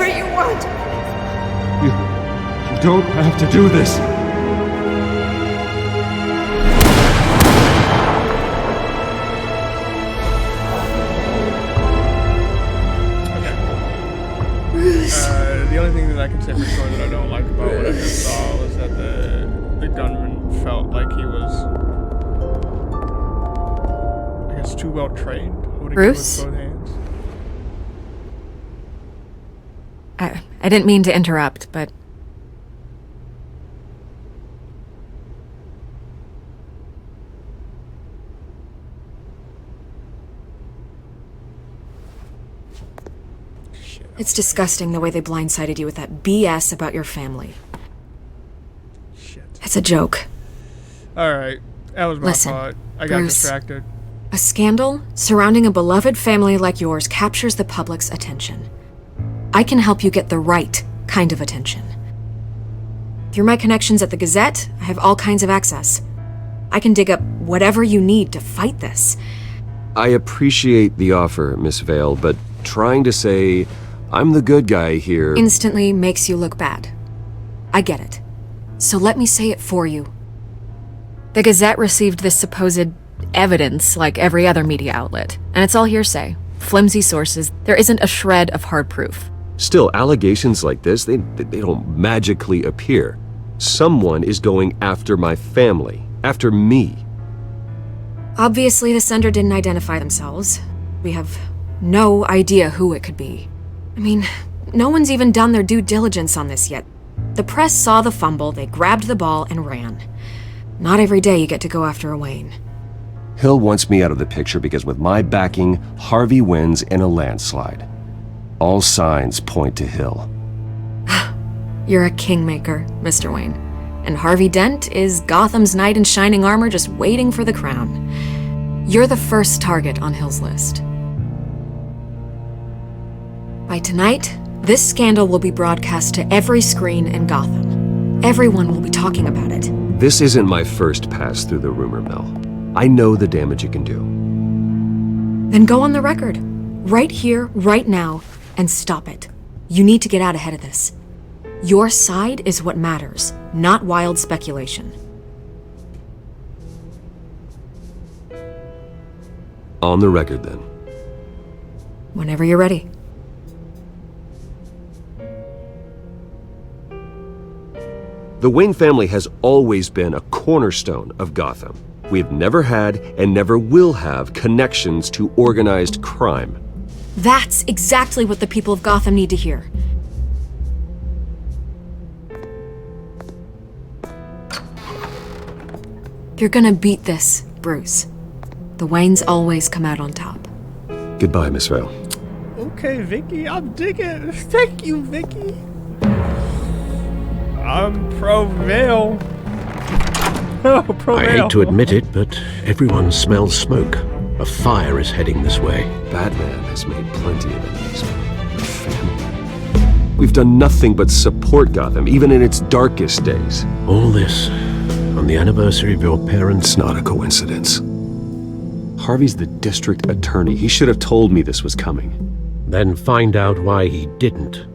whatever you want. You don't have to do this. The only thing that I can say for sure that I don't like about what I just saw was that the gunman felt like he was, I guess, too well trained, holding Bruce? it with both hands. I didn't mean to interrupt, but... It's disgusting the way they blindsided you with that BS about your family. Shit. It's a joke. Alright, that was my Listen, fault. I got Bruce, distracted. A scandal surrounding a beloved family like yours captures the public's attention. I can help you get the right kind of attention. Through my connections at the Gazette, I have all kinds of access. I can dig up whatever you need to fight this. I appreciate the offer, Miss Vale, but trying to say I'm the good guy here Instantly makes you look bad. I get it. So let me say it for you. The Gazette received this supposed evidence like every other media outlet, and it's all hearsay. Flimsy sources. There isn't a shred of hard proof. Still, allegations like this, they don't magically appear. Someone is going after my family, after me. Obviously, the sender didn't identify themselves. We have no idea who it could be. I mean, no one's even done their due diligence on this yet. The press saw the fumble, they grabbed the ball and ran. Not every day you get to go after a Wayne. Hill wants me out of the picture because with my backing, Harvey wins in a landslide. All signs point to Hill. You're a kingmaker, Mr. Wayne. And Harvey Dent is Gotham's knight in shining armor just waiting for the crown. You're the first target on Hill's list. By tonight, this scandal will be broadcast to every screen in Gotham. Everyone will be talking about it. This isn't my first pass through the rumor mill. I know the damage it can do. Then go on the record. Right here, right now, and stop it. You need to get out ahead of this. Your side is what matters, not wild speculation. On the record, then. Whenever you're ready. The Wayne family has always been a cornerstone of Gotham. We have never had and never will have connections to organized crime. That's exactly what the people of Gotham need to hear. You're gonna beat this, Bruce. The Waynes always come out on top. Goodbye, Miss Vale. Okay, Vicky, I'm digging. Thank you, Vicky. I'm pro Vale. Oh, pro I Vale. hate to admit it, but everyone smells smoke. A fire is heading this way. Batman has made plenty of enemies. Family. We've done nothing but support Gotham, even in its darkest days. All this on the anniversary of your parents'... It's not a coincidence. Harvey's the district attorney. He should have told me this was coming. Then find out why he didn't.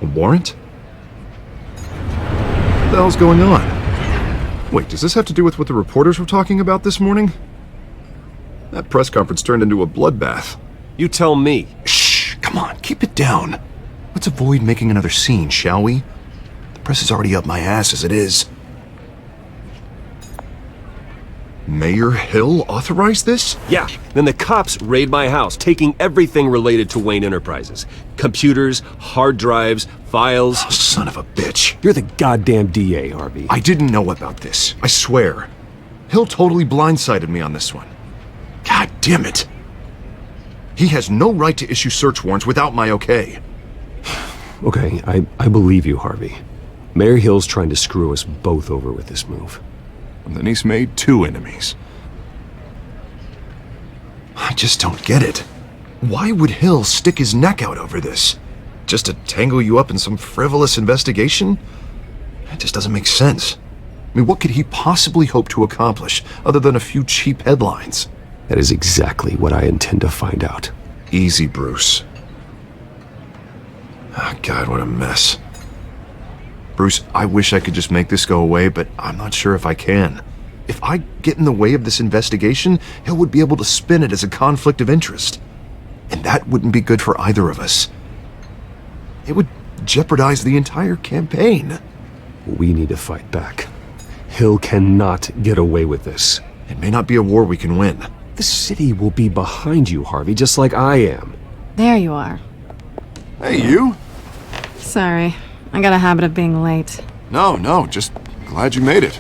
A warrant? What the hell's going on? Wait, does this have to do with what the reporters were talking about this morning? That press conference turned into a bloodbath. You tell me. Shh, come on, keep it down. Let's avoid making another scene, shall we? The press is already up my ass as it is. Mayor Hill authorized this? Yeah, then the cops raid my house, taking everything related to Wayne Enterprises. Computers, hard drives, files. Oh, son of a bitch. You're the goddamn DA, Harvey. I didn't know about this, I swear. Hill totally blindsided me on this one. God damn it. He has no right to issue search warrants without my okay. Okay, I believe you, Harvey. Mayor Hill's trying to screw us both over with this move. And then he's made two enemies. I just don't get it. Why would Hill stick his neck out over this? Just to tangle you up in some frivolous investigation? It just doesn't make sense. I mean, what could he possibly hope to accomplish other than a few cheap headlines? That is exactly what I intend to find out. Easy, Bruce. Oh, God, what a mess. Bruce, I wish I could just make this go away, but I'm not sure if I can. If I get in the way of this investigation, Hill would be able to spin it as a conflict of interest. And that wouldn't be good for either of us. It would jeopardize the entire campaign. We need to fight back. Hill cannot get away with this. It may not be a war we can win. The city will be behind you, Harvey, just like I am. There you are. Hey, you? Sorry, I got a habit of being late. No, just glad you made it.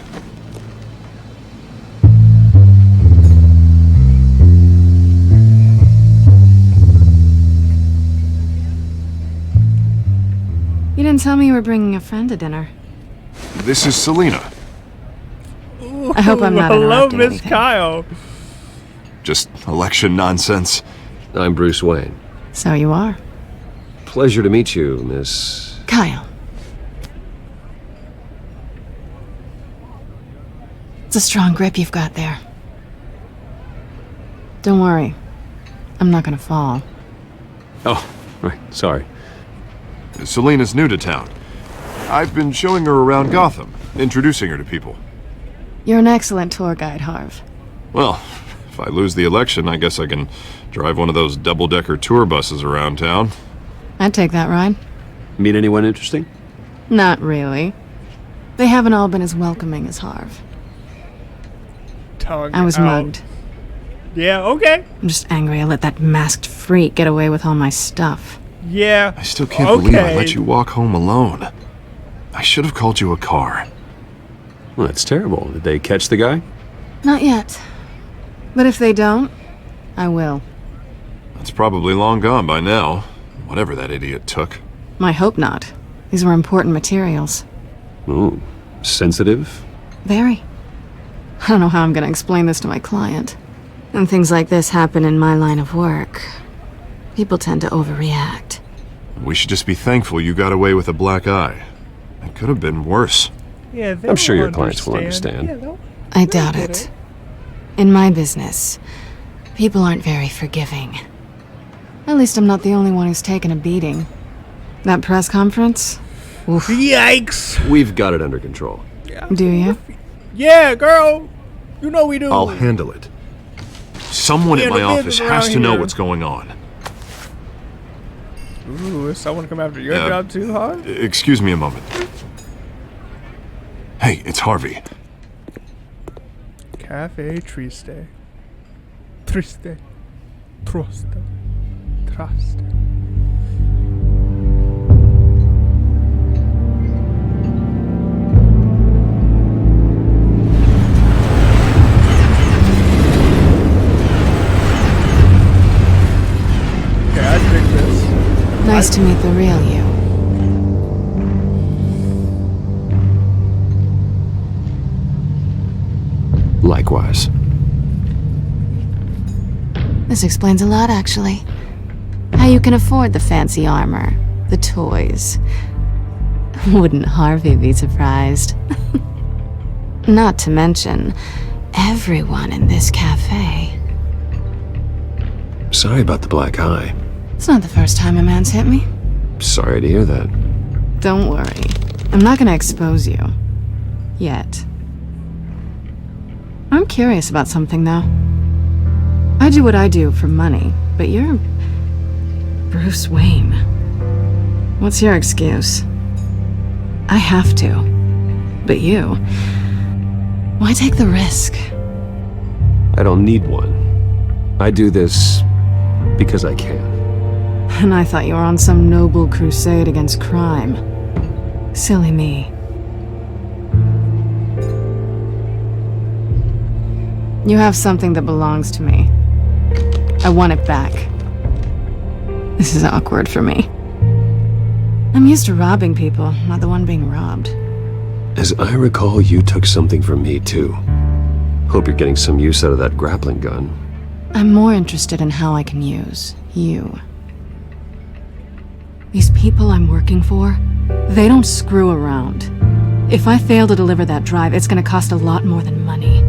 You didn't tell me you were bringing a friend to dinner. This is Selina. I hope I'm not Hello, interrupting Miss anything. Kyle. Just election nonsense. I'm Bruce Wayne. So you are. Pleasure to meet you, Miss... Kyle. It's a strong grip you've got there. Don't worry. I'm not gonna fall. Oh, right, sorry. Selina's new to town. I've been showing her around Gotham, introducing her to people. You're an excellent tour guide, Harv. Well, if I lose the election, I guess I can drive one of those double-decker tour buses around town. I'd take that ride. Meet anyone interesting? Not really. They haven't all been as welcoming as Harv. Tongue I was out. mugged. Yeah, okay. I'm just angry I let that masked freak get away with all my stuff. Yeah. I still can't believe I let you walk home alone. I should have called you a car. Well, that's terrible. Did they catch the guy? Not yet. But if they don't, I will. It's probably long gone by now, whatever that idiot took. I hope not. These were important materials. Ooh, sensitive? Very. I don't know how I'm gonna explain this to my client. When things like this happen in my line of work, people tend to overreact. We should just be thankful you got away with a black eye. It could have been worse. Yeah, I'm sure your clients will understand. Yeah, I doubt it. In my business, people aren't very forgiving. At least I'm not the only one who's taken a beating. That press conference? Oof. Yikes! We've got it under control. Do you? Yeah, girl! You know we do. I'll handle it. Someone at my the office business has around to know here. what's going on. Ooh, is someone come after your job too, huh? Excuse me a moment. Hey, it's Harvey. Cafe Triste. Triste. Troste. Traste. Okay, I dig this. Nice to meet the real you. Likewise. This explains a lot, actually. How you can afford the fancy armor, the toys. Wouldn't Harvey be surprised? Not to mention, everyone in this cafe. Sorry about the black eye. It's not the first time a man's hit me. Sorry to hear that. Don't worry. I'm not gonna expose you. Yet. I'm curious about something, though. I do what I do for money, but you're... Bruce Wayne. What's your excuse? I have to. But you... Why take the risk? I don't need one. I do this because I can. And I thought you were on some noble crusade against crime. Silly me. You have something that belongs to me. I want it back. This is awkward for me. I'm used to robbing people, not the one being robbed. As I recall, you took something from me, too. Hope you're getting some use out of that grappling gun. I'm more interested in how I can use You. These people I'm working for, they don't screw around. If I fail to deliver that drive, it's gonna cost a lot more than money.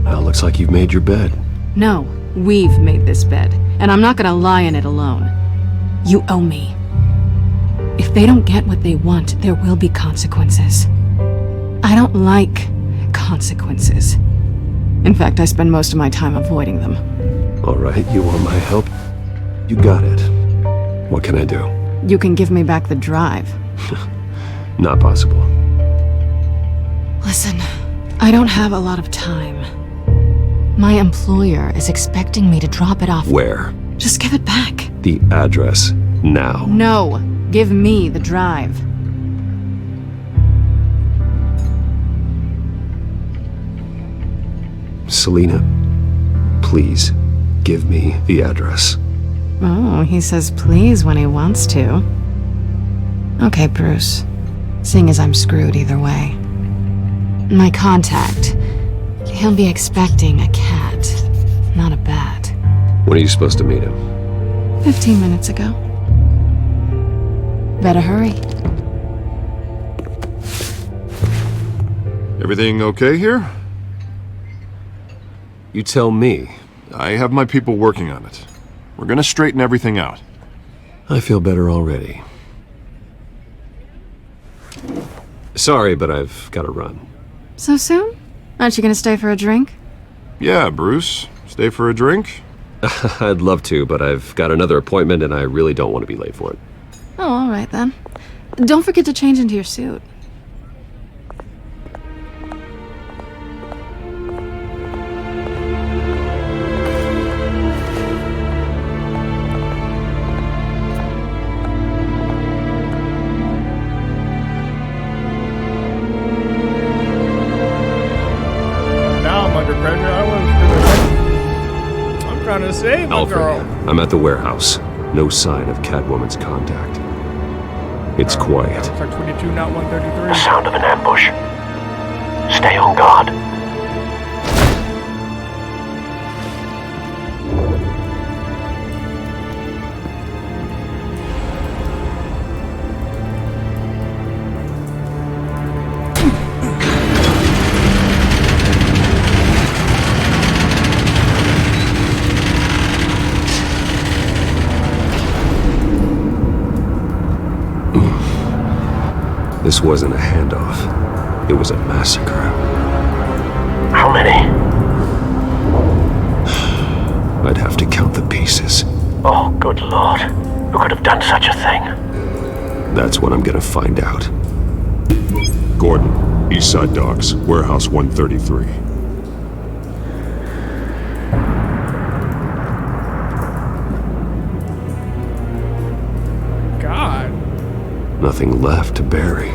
Well, looks like you've made your bed. No, we've made this bed, and I'm not gonna lie in it alone. You owe me. If they don't get what they want, there will be consequences. I don't like consequences. In fact, I spend most of my time avoiding them. All right, you want my help? You got it. What can I do? You can give me back the drive. Not possible. Listen, I don't have a lot of time. My employer is expecting me to drop it off. Where? Just give it back. The address, now. No, give me the drive. Selina, please, give me the address. Oh, he says please when he wants to. Okay, Bruce. Seeing as I'm screwed either way. My contact. He'll be expecting a cat, not a bat. When are you supposed to meet him? 15 minutes ago. Better hurry. Everything okay here? You tell me. I have my people working on it. We're gonna straighten everything out. I feel better already. Sorry, but I've got to run. So soon? Aren't you gonna stay for a drink? Yeah, Bruce. Stay for a drink? I'd love to, but I've got another appointment and I really don't want to be late for it. Oh, all right then. Don't forget to change into your suit. Trying to save a Alfred, girl. I'm at the warehouse. No sign of Catwoman's contact. It's quiet. It's like 22, not 133. The sound of an ambush. Stay on guard. This wasn't a handoff. It was a massacre. How many? I'd have to count the pieces. Oh, good lord. Who could have done such a thing? That's what I'm gonna find out. Gordon, Eastside Docks, Warehouse 133. God. Nothing left to bury.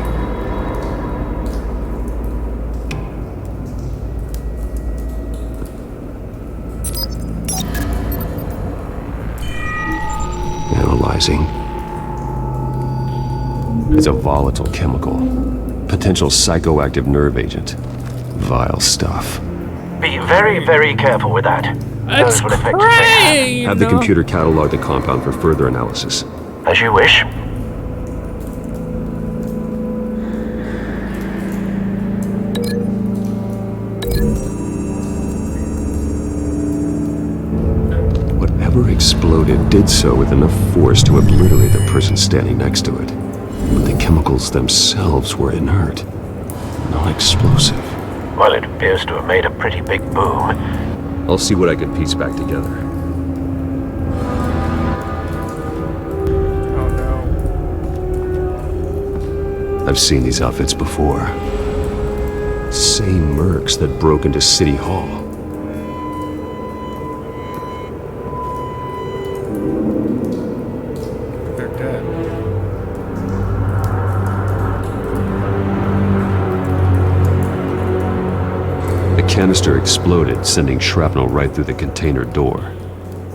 Analyzing. It's a volatile chemical. Potential psychoactive nerve agent. Vile stuff. Be very, very careful with that. That's Those will affect you. Have the computer catalog the compound for further analysis. As you wish. Whatever exploded did so with enough force to obliterate the person standing next to it. But the chemicals themselves were inert, non-explosive. Well, it appears to have made a pretty big boom. I'll see what I can piece back together. Oh no. I've seen these outfits before. Same mercs that broke into City Hall. They're dead. The canister exploded, sending shrapnel right through the container door.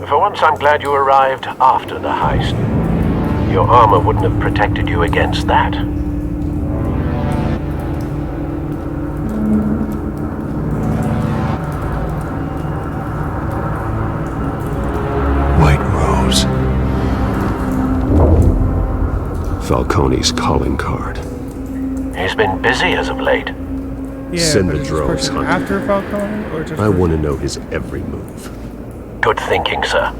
For once, I'm glad you arrived after the heist. Your armor wouldn't have protected you against that. White Rose. Falcone's calling card. He's been busy as of late. Yeah, Send but the is this drones person hunting. after Falcone, or just I want to know his every move. Good thinking, sir.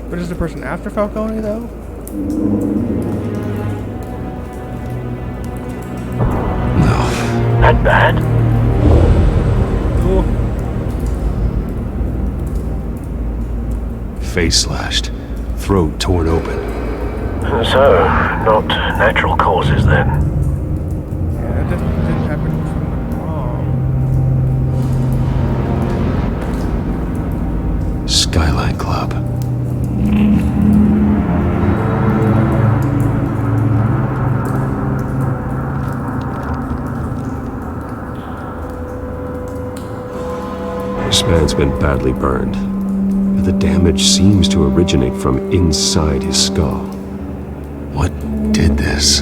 But is the person after Falcone though? That bad? Cool. Face slashed, throat torn open. So, not natural causes then. Yeah, that didn't happen from the mom. Skyline Club. This man's been badly burned, but the damage seems to originate from inside his skull. What did this?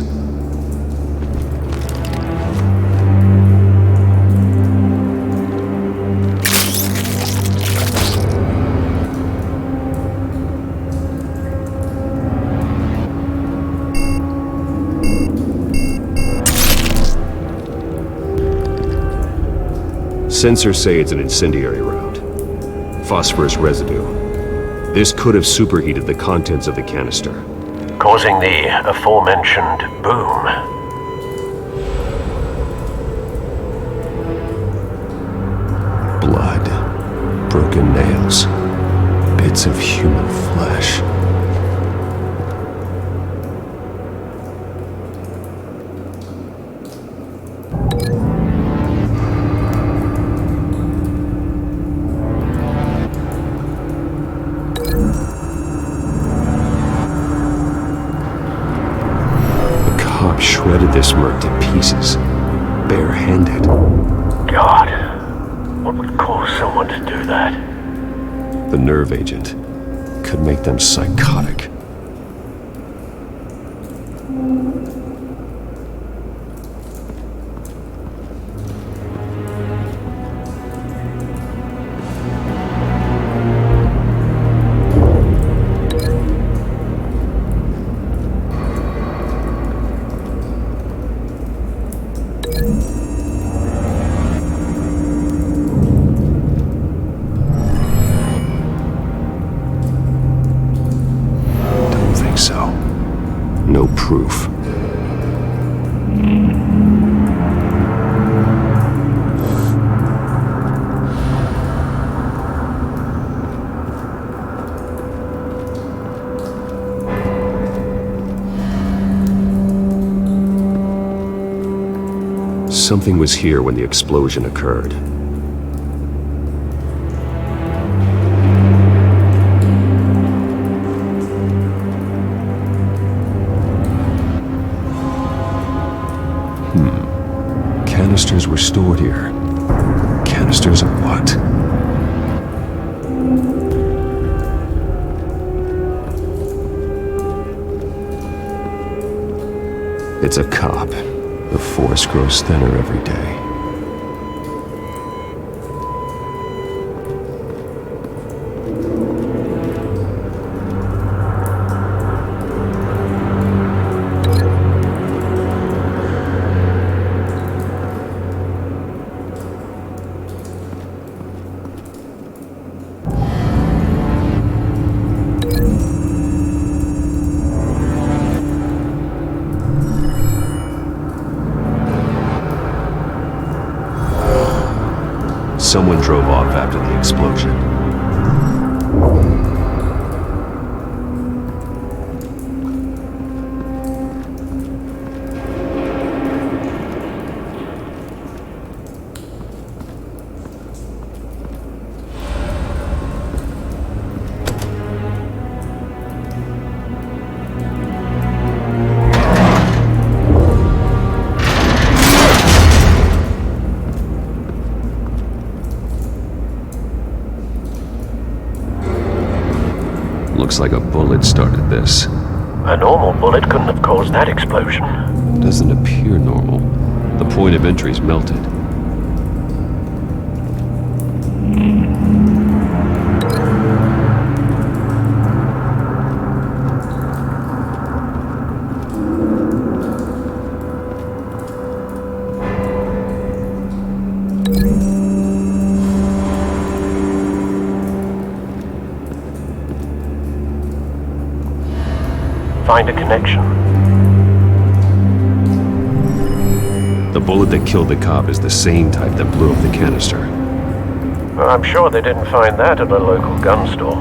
Sensors say it's an incendiary round. Phosphorus residue. This could have superheated the contents of the canister, Causing the aforementioned boom. blood, broken nails, bits of human flesh. Shredded this merc to pieces, bare-handed. God, what would cause someone to do that? The nerve agent could make them psychotic. No proof. Something was here when the explosion occurred. Canisters were stored here. Canisters of what? It's a cop. The force grows thinner every day. Someone drove off after the explosion. Looks like a bullet started this. A normal bullet couldn't have caused that explosion. Doesn't appear normal. The point of entry's melted. find a connection. The bullet that killed the cop is the same type that blew up the canister. I'm sure they didn't find that at a local gun store.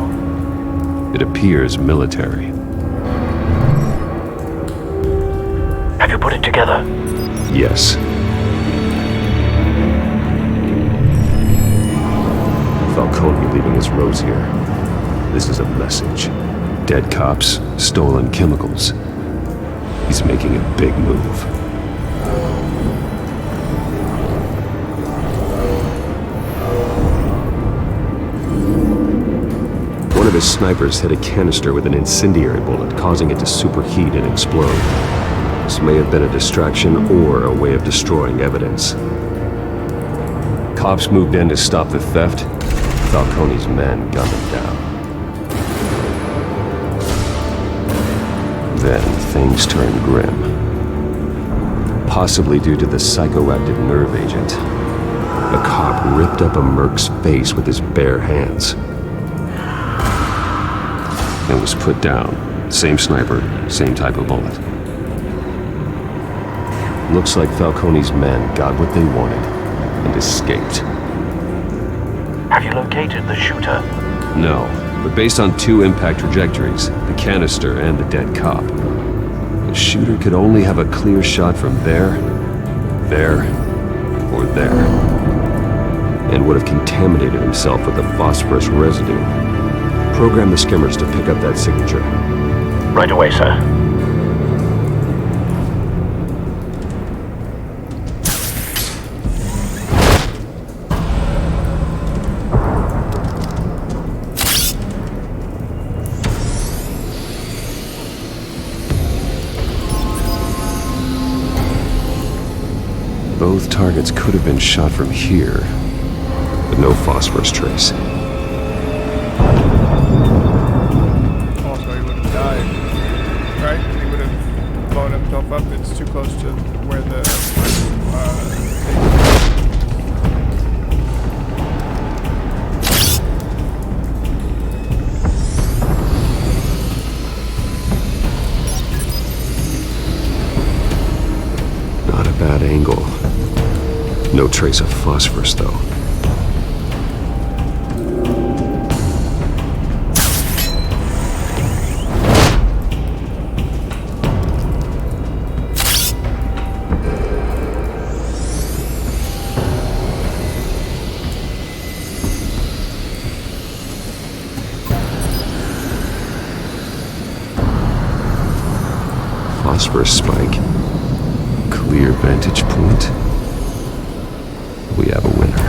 It appears military. Have you put it together? Yes. Falcone leaving his rose here. This is a message. Dead cops, stolen chemicals. He's making a big move. One of his snipers hit a canister with an incendiary bullet, causing it to superheat and explode. This may have been a distraction or a way of destroying evidence. Cops moved in to stop the theft. Falcone's men gunned him down. Then things turned grim. Possibly due to the psychoactive nerve agent. A cop ripped up a merc's face with his bare hands. And was put down. Same sniper, same type of bullet. Looks like Falcone's men got what they wanted and escaped. Have you located the shooter? No, but based on two impact trajectories, the canister and the dead cop, the shooter could only have a clear shot from there, or there, and would have contaminated himself with the phosphorus residue. Program the skimmers to pick up that signature. Right away, sir. Both targets could have been shot from here, but no phosphorus trace. Also, he would have died, right? He would have blown himself up. It's too close to where the Not a bad angle. No trace of phosphorus, though. Phosphorus spike. Clear vantage point. We have a winner.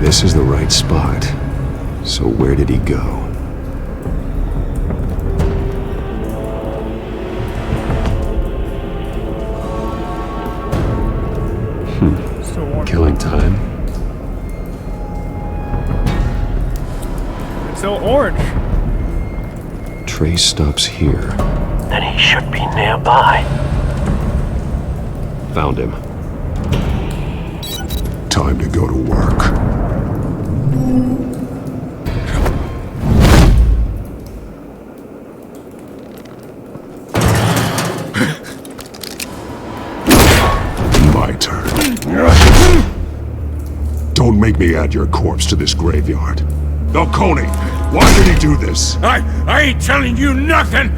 This is the right spot. So where did he go? Killing time. It's still orange. Trace stops here. Then he should be nearby. Found him. Time to go to work. My turn. Don't make me add your corpse to this graveyard. Falcone, why did he do this? I ain't telling you nothing!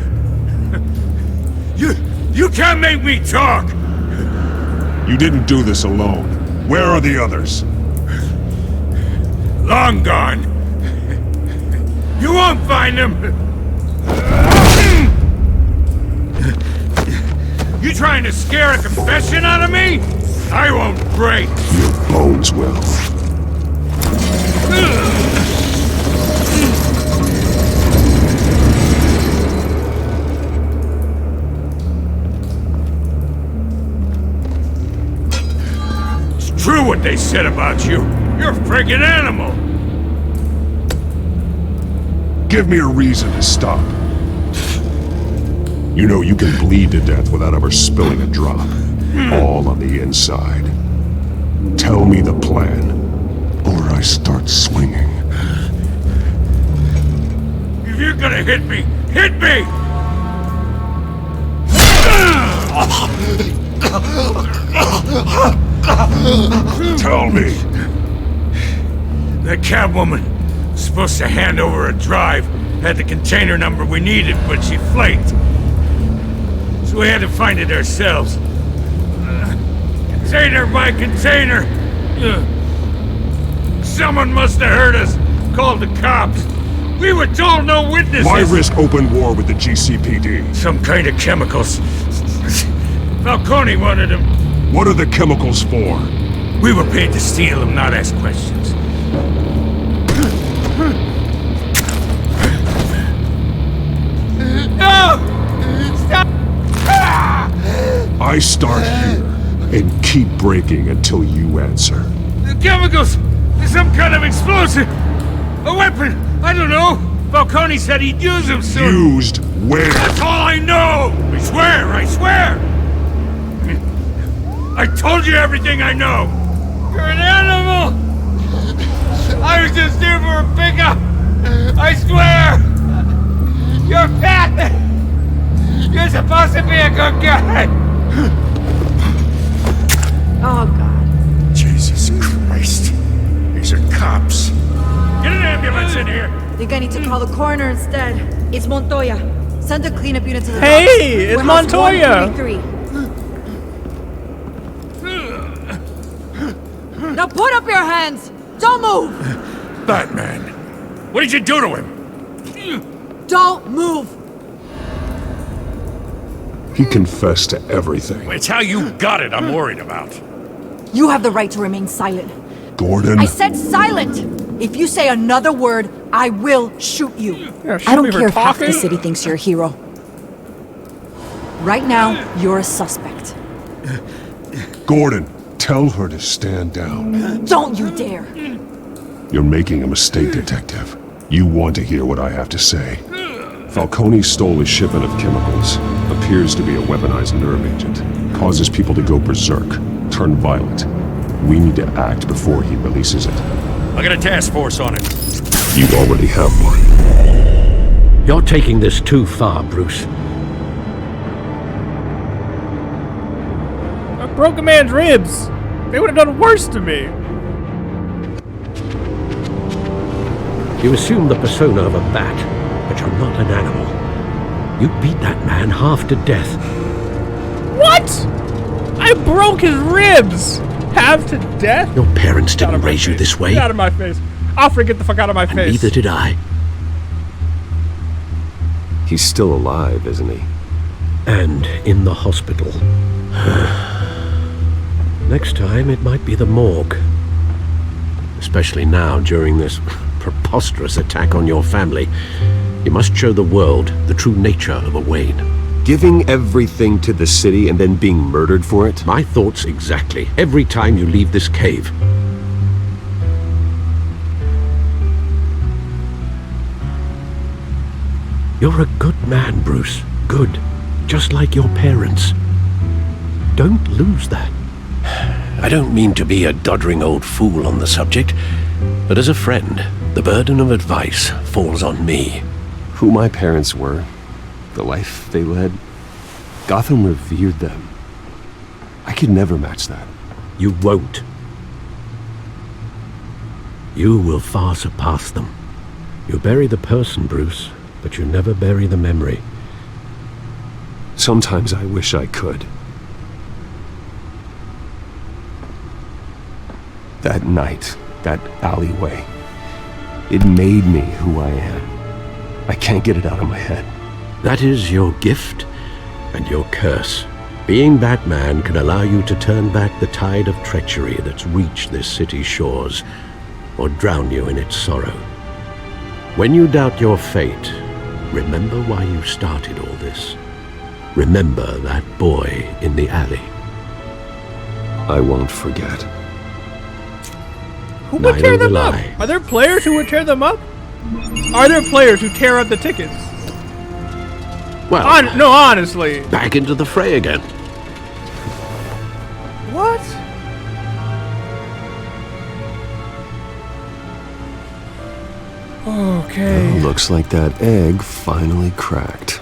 You can't make me talk! You didn't do this alone. Where are the others? Long gone. You won't find them! You trying to scare a confession out of me? I won't break! Your bones will. It's true what they said about you. You're a friggin' animal! Give me a reason to stop. You know you can bleed to death without ever spilling a drop. All on the inside. Tell me the plan, or I start swinging. If you're gonna hit me, hit me! Tell me. That Catwoman was supposed to hand over a drive, had the container number we needed, but she flaked. So we had to find it ourselves. Container by container. Someone must have heard us, called the cops. We were told no witnesses. Why risk open war with the GCPD? Some kind of chemicals. Falcone wanted them. What are the chemicals for? We were paid to steal them, not ask questions. No! Stop! I start here and keep breaking until you answer. The chemicals! There's some kind of explosive! A weapon! I don't know! Falcone said he'd use them soon! Used where? That's all I know! I swear! I swear! I told you everything I know! You're an animal! I was just here for a pickup! I swear! You're fat! You're supposed to be a good guy! Oh, God. Jesus Christ. These are cops. Get an ambulance in here! Think I need to call the coroner instead. It's Montoya. Send a cleanup unit to the Hey, docks. it's Warehouse Montoya. 133. Now put up your hands! Don't move! Batman! What did you do to him? Don't move! He confessed to everything. It's how you got it I'm worried about. You have the right to remain silent. Gordon. I said silent! If you say another word, I will shoot you. Yeah, shoot I don't me for care if half the talking? city thinks you're a hero. Right now, you're a suspect. Gordon, tell her to stand down. Don't you dare! You're making a mistake, Detective. You want to hear what I have to say. Falcone stole a shipment of chemicals. Appears to be a weaponized nerve agent. Causes people to go berserk, turn violent. We need to act before he releases it. I got a task force on it. You already have one. You're taking this too far, Bruce. I broke a man's ribs. They would have done worse to me. You assume the persona of a bat, but you're not an animal. You beat that man half to death. What? I broke his ribs. Half to death? Your parents didn't raise you this way. Get out of my face. Alfred, get the fuck out of my face. Neither did I. He's still alive, isn't he? And in the hospital. Next time, it might be the morgue. Especially now, during this preposterous attack on your family. You must show the world the true nature of a Wayne. Giving everything to the city and then being murdered for it? My thoughts exactly. Every time you leave this cave. You're a good man, Bruce. Good. Just like your parents. Don't lose that. I don't mean to be a doddering old fool on the subject, but as a friend, the burden of advice falls on me. Who my parents were, the life they led, Gotham revered them. I could never match that. You won't. You will far surpass them. You bury the person, Bruce, but you never bury the memory. Sometimes I wish I could. That night, that alleyway, it made me who I am. I can't get it out of my head. That is your gift and your curse. Being Batman can allow you to turn back the tide of treachery that's reached this city's shores, or drown you in its sorrow. When you doubt your fate, remember why you started all this. Remember that boy in the alley. I won't forget. Who would tear them up? Are there players who would tear them up? Are there players who tear up the tickets? Well, no, honestly. Back into the fray again. What? Okay. Well, looks like that egg finally cracked.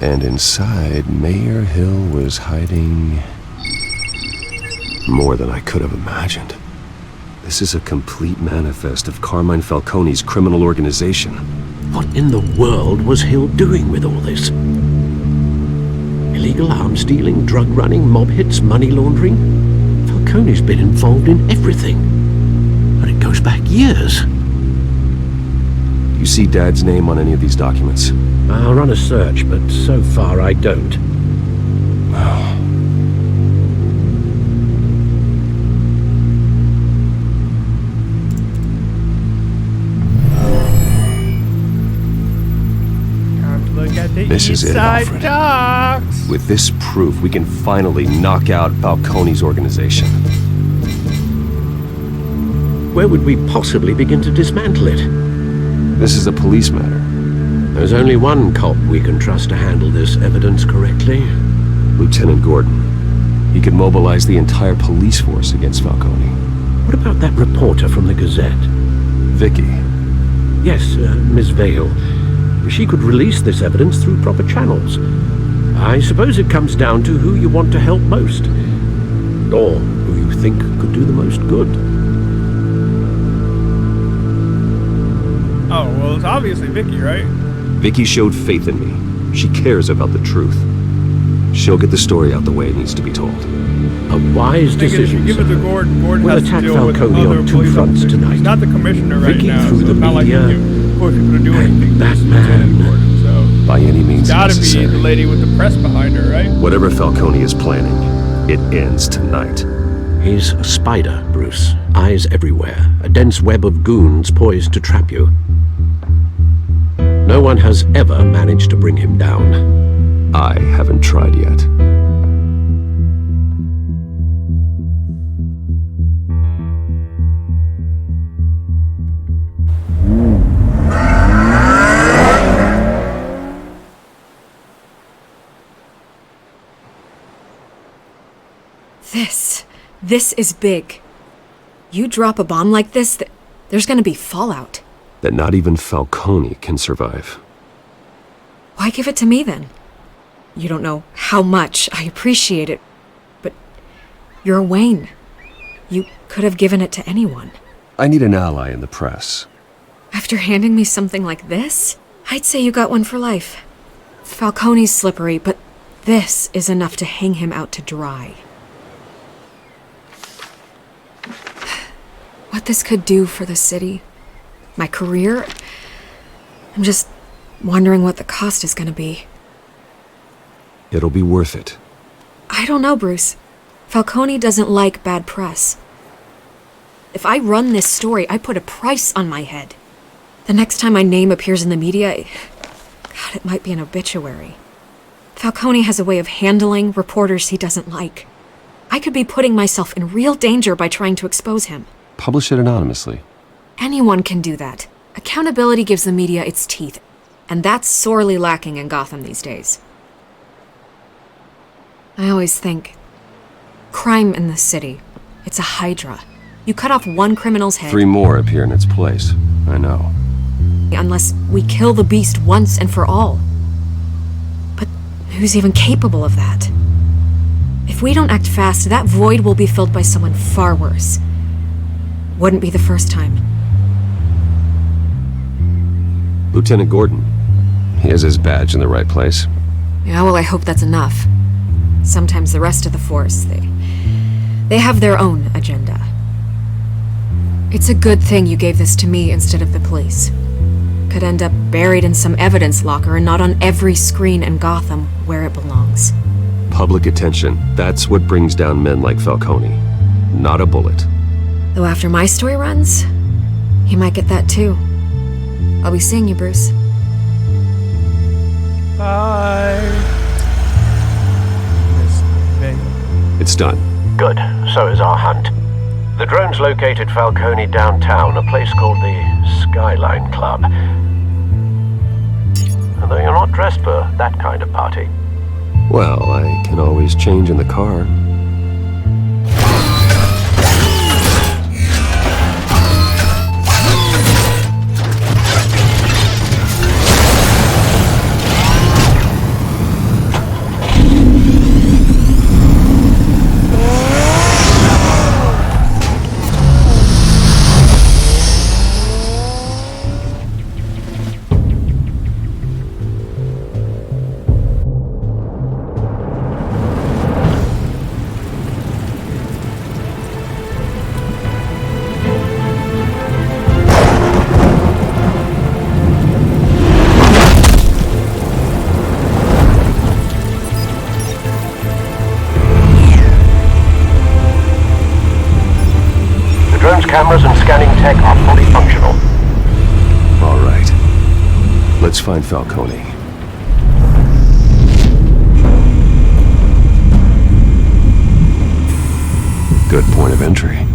And inside, Mayor Hill was hiding more than I could have imagined. This is a complete manifest of Carmine Falcone's criminal organization. What in the world was Hill doing with all this? Illegal arms dealing, drug running, mob hits, money laundering? Falcone's been involved in everything. And it goes back years. You see Dad's name on any of these documents? I'll run a search, but so far I don't. This is it, Alfred. Docks. With this proof, we can finally knock out Falcone's organization. Where would we possibly begin to dismantle it? This is a police matter. There's only one cop we can trust to handle this evidence correctly. Lieutenant Gordon. He could mobilize the entire police force against Falcone. What about that reporter from the Gazette? Vicky. Yes, Miss Vale. She could release this evidence through proper channels. I suppose it comes down to who you want to help most. Or who you think could do the most good. Oh, well, it's obviously Vicky, right? Vicky showed faith in me. She cares about the truth. She'll get the story out the way it needs to be told. A wise decision. Give it to Gordon. Gordon we'll has attack to deal Falcone with on two fronts tonight. He's not the commissioner right Vicky now, through so the it's not like he media, can push people to do anything. Batman. Gordon, so. By any means It's gotta necessary. be the lady with the press behind her, right? Whatever Falcone is planning, it ends tonight. He's a spider, Bruce. Eyes everywhere. A dense web of goons poised to trap you. No one has ever managed to bring him down. I haven't tried yet. This is big. You drop a bomb like this, there's gonna be fallout. That not even Falcone can survive. Why give it to me then? You don't know how much I appreciate it, but you're Wayne. You could have given it to anyone. I need an ally in the press. After handing me something like this, I'd say you got one for life. Falcone's slippery, but this is enough to hang him out to dry. What this could do for the city, my career, I'm just wondering what the cost is gonna be. It'll be worth it. I don't know, Bruce. Falcone doesn't like bad press. If I run this story, I put a price on my head. The next time my name appears in the media, God, it might be an obituary. Falcone has a way of handling reporters he doesn't like. I could be putting myself in real danger by trying to expose him. Publish it anonymously. Anyone can do that. Accountability gives the media its teeth, and that's sorely lacking in Gotham these days. I always think, crime in the city, it's a hydra. You cut off one criminal's head. 3 more appear in its place. I know. Unless we kill the beast once and for all. But who's even capable of that? If we don't act fast, that void will be filled by someone far worse. Wouldn't be the first time. Lieutenant Gordon. He has his badge in the right place. Yeah, well, I hope that's enough. Sometimes the rest of the force, they have their own agenda. It's a good thing you gave this to me instead of the police. Could end up buried in some evidence locker and not on every screen in Gotham where it belongs. Public attention. That's what brings down men like Falcone. Not a bullet. Though after my story runs, he might get that too. I'll be seeing you, Bruce. Bye. It's done. Good. So is our hunt. The drones located Falcone downtown, a place called the Skyline Club. Although you're not dressed for that kind of party. Well, I can always change in the car. cameras and scanning tech are fully functional. All right. Let's find Falcone. Good point of entry.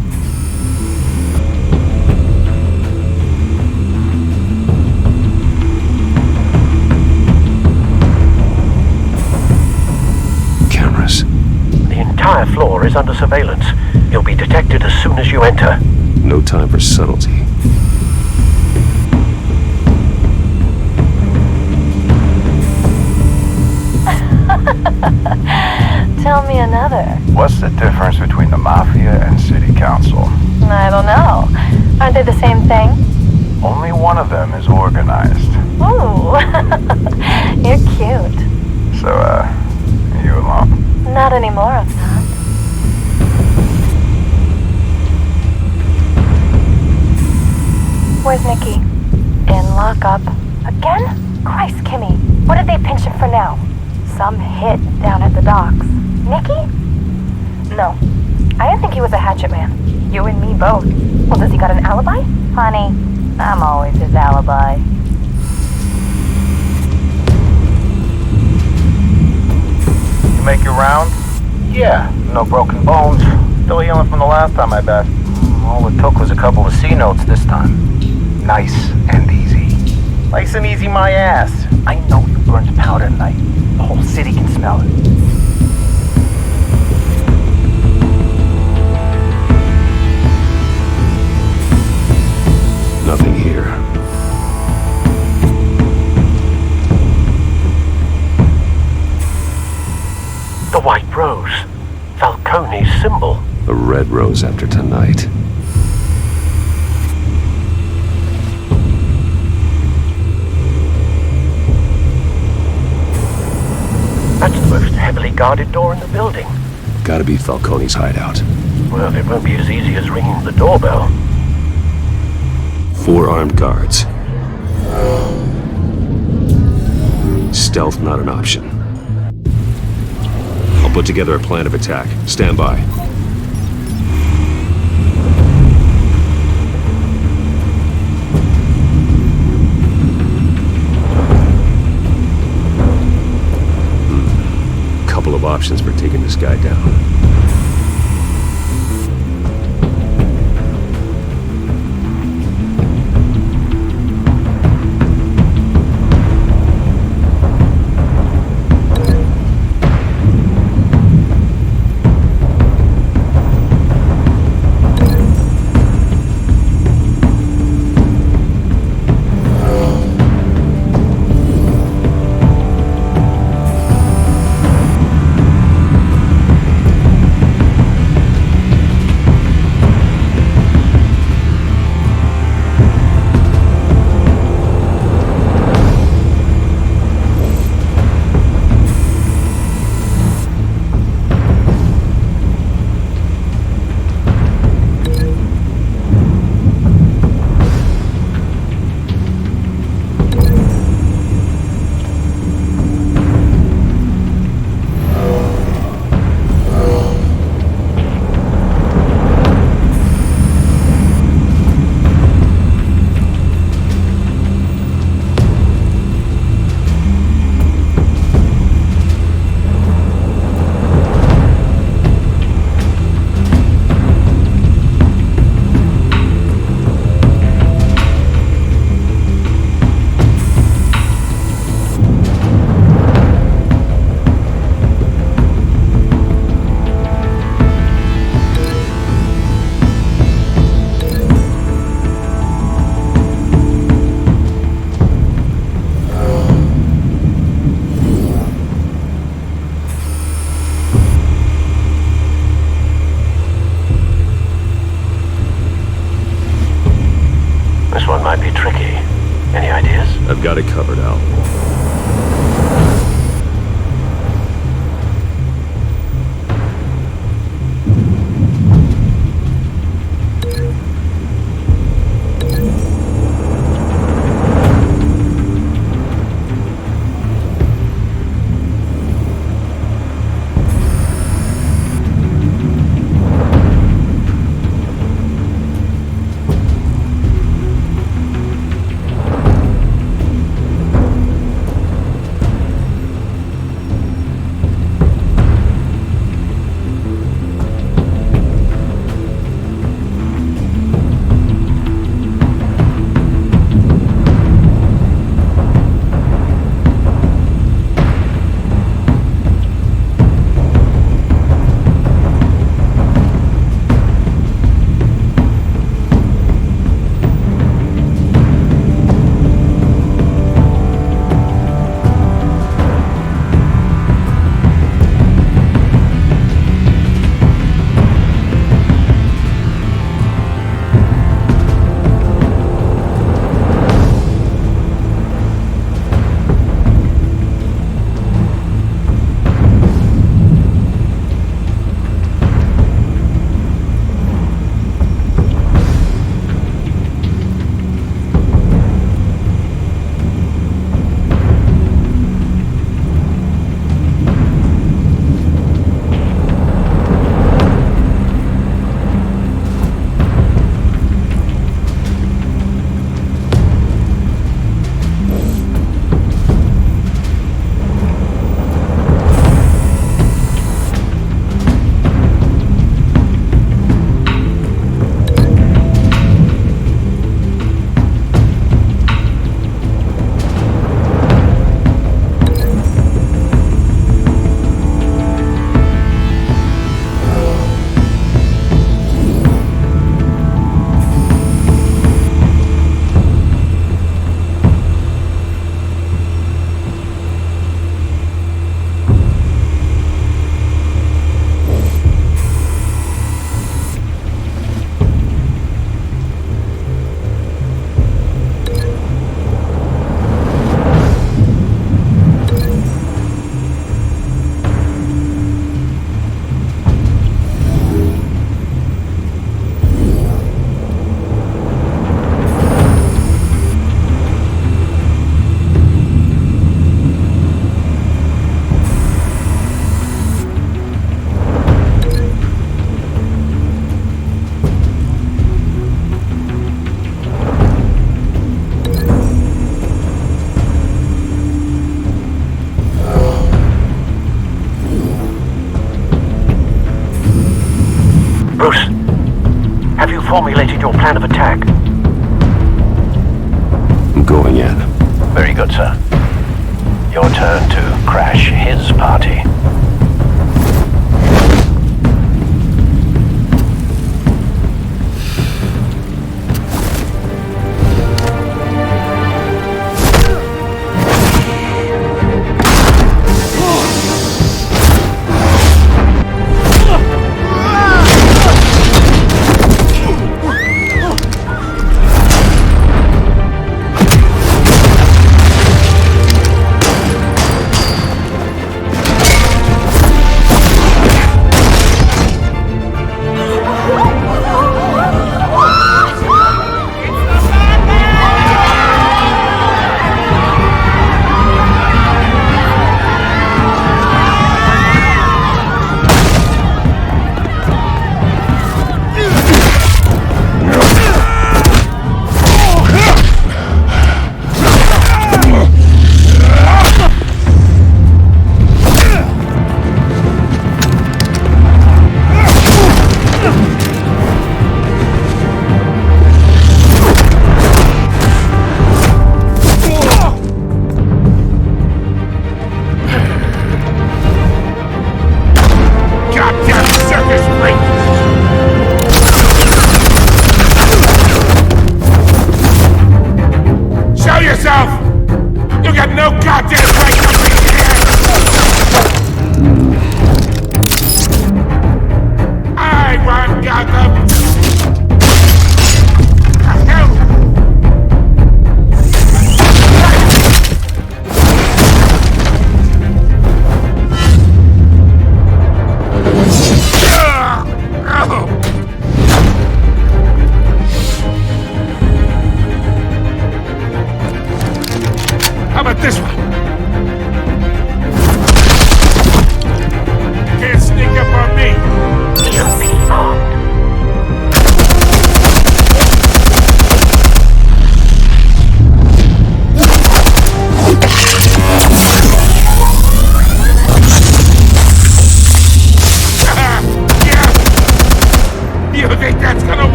Cameras. The entire floor is under surveillance. You'll be detected as soon as you enter. No time for subtlety. Tell me another. What's the difference between the Mafia and City Council? I don't know. Aren't they the same thing? Only one of them is organized. Ooh, you're cute. So, you alone? Not anymore, I'm not. Where's Nikki? In lockup. Again? Christ, Kimmy. What did they pinch him for now? Some hit down at the docks. Nikki? No. I didn't think he was a hatchet man. You and me both. Well, does he got an alibi? Honey, I'm always his alibi. You make your round? Yeah, no broken bones. Still healing from the last time, I bet. All it took was a couple of C notes this time. Nice and easy. Nice and easy my ass. I know you burned powder tonight. The whole city can smell it. Nothing here. The White Rose. Falcone's symbol. A red rose after tonight. That's the most heavily guarded door in the building. Gotta be Falcone's hideout. Well, it won't be as easy as ringing the doorbell. 4 armed guards. Stealth not an option. I'll put together a plan of attack. Stand by. Couple of options for taking this guy down. I've got it covered, Al. Bruce, have you formulated your plan of attack? I'm going in. Very good, sir. Your turn to crash his party.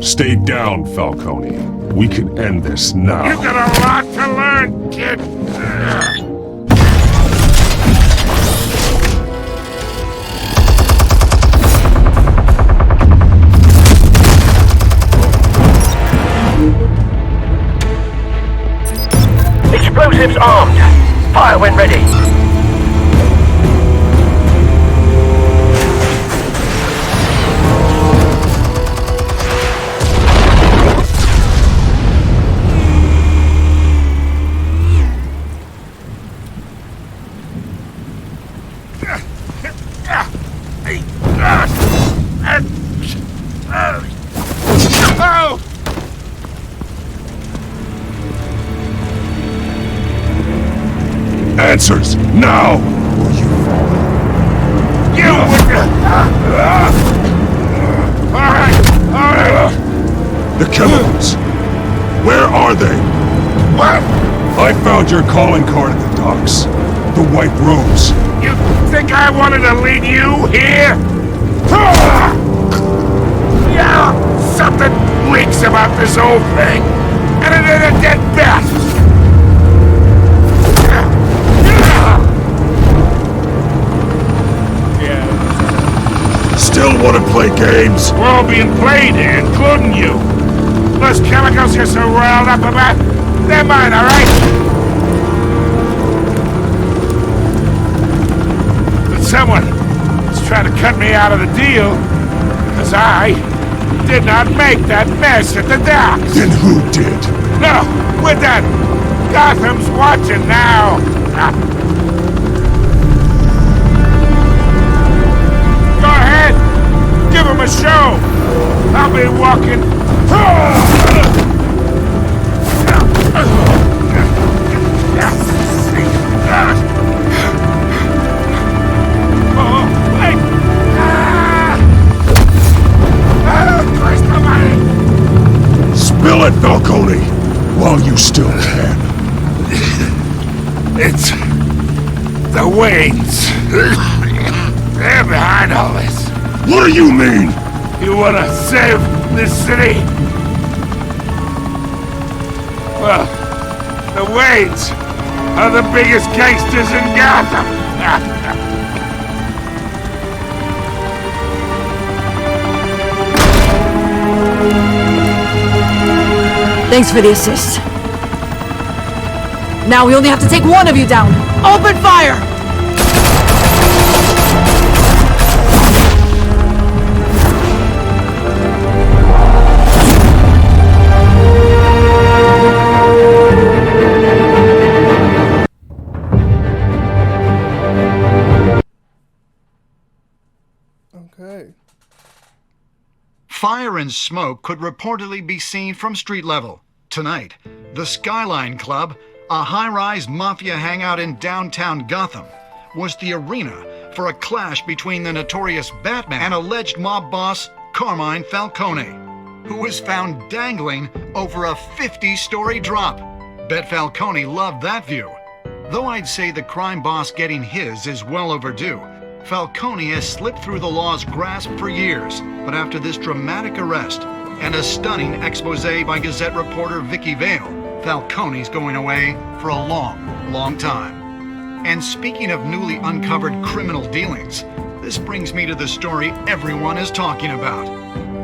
Stay down, Falcone. We can end this now. You got a lot to learn, kid. Explosives armed. Fire when ready. Answers, now! You with the... Alright! The chemicals! Where are they? What? I found your calling card at the docks. The White Rose. You think I wanted to lead you here? Yeah, something leaks about this whole thing. And it ain't a dead bat! Still want to play games? We're all being played here, including you. Those chemicals you're so riled up about, they're mine, alright? But someone is trying to cut me out of the deal, because I did not make that mess at the docks. Then who did? No, we're done. Gotham's watching now. Go ahead. Give him a show. I'll be walking. Oh, wait. Spill Kill it, Falcone! While you still can. It's the Waynes. They're behind all this. What do you mean? You wanna save this city? Well, the Waynes are the biggest gangsters in Gotham. Thanks for the assist. Now we only have to take one of you down. Open fire! Okay. Fire and smoke could reportedly be seen from street level. Tonight, the Skyline Club, a high-rise mafia hangout in downtown Gotham, was the arena for a clash between the notorious Batman and alleged mob boss Carmine Falcone, who was found dangling over a 50-story drop. Bet Falcone loved that view. Though I'd say the crime boss getting his is well overdue, Falcone has slipped through the law's grasp for years, but after this dramatic arrest and a stunning expose by Gazette reporter Vicky Vale, Falcone's going away for a long, long time. And speaking of newly uncovered criminal dealings, this brings me to the story everyone is talking about: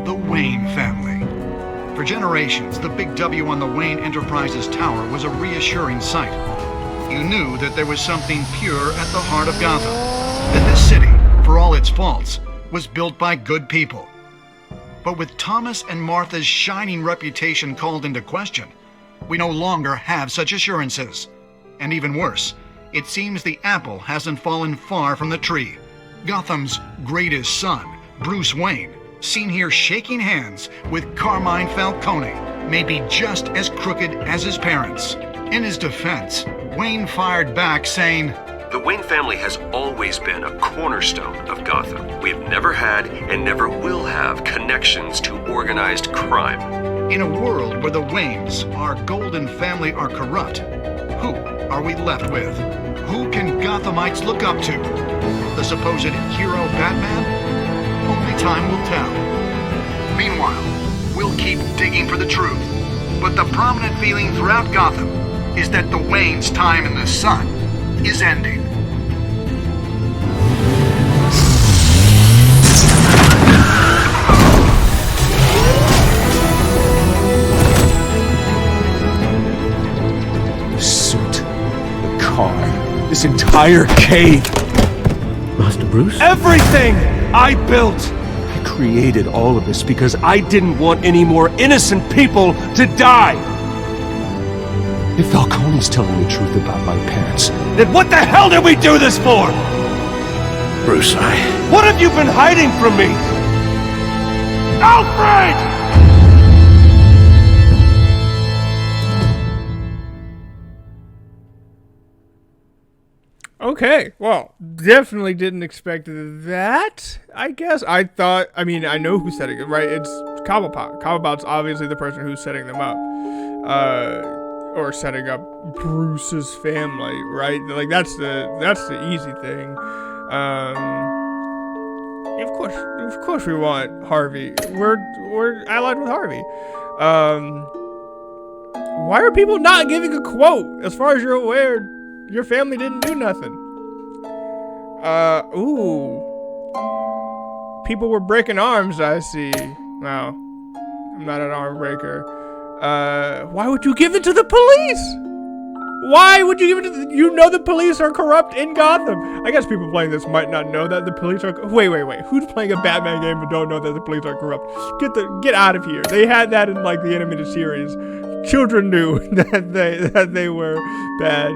the Wayne family. For generations, the big W on the Wayne Enterprises tower was a reassuring sight. You knew that there was something pure at the heart of Gotham, that this city, for all its faults, was built by good people. But with Thomas and Martha's shining reputation called into question, we no longer have such assurances. And even worse, it seems the apple hasn't fallen far from the tree. Gotham's greatest son, Bruce Wayne, seen here shaking hands with Carmine Falcone, may be just as crooked as his parents. In his defense, Wayne fired back saying, "The Wayne family has always been a cornerstone of Gotham. We have never had and never will have connections to organized crime." In a world where the Waynes, our golden family, are corrupt, who are we left with? Who can Gothamites look up to? The supposed hero Batman? Only time will tell. Meanwhile, we'll keep digging for the truth. But the prominent feeling throughout Gotham is that the Waynes' time in the sun is ending. The suit, the car, this entire cave. Master Bruce? Everything I built! I created all of this because I didn't want any more innocent people to die! If Falcone's telling the truth about my parents, then what the hell did we do this for? Bruce, What have you been hiding from me? Alfred! Okay, well, definitely didn't expect that, I guess. I know who's setting it, right? It's Cobblepot. Cobblepot's obviously the person who's setting them up. Or setting up Bruce's family, right? Like, that's the easy thing. Of course we want Harvey. We're allied with Harvey. Why are people not giving a quote? As far as you're aware, your family didn't do nothing. People were breaking arms, I see. Wow. I'm not an arm breaker. Why would you give it to the police? Why would you give it to you know the police are corrupt in Gotham. I guess people playing this might not know that the police are... Wait. Who's playing a Batman game but don't know that the police are corrupt? Get out of here. They had that in, like, the animated series. Children knew that they were bad.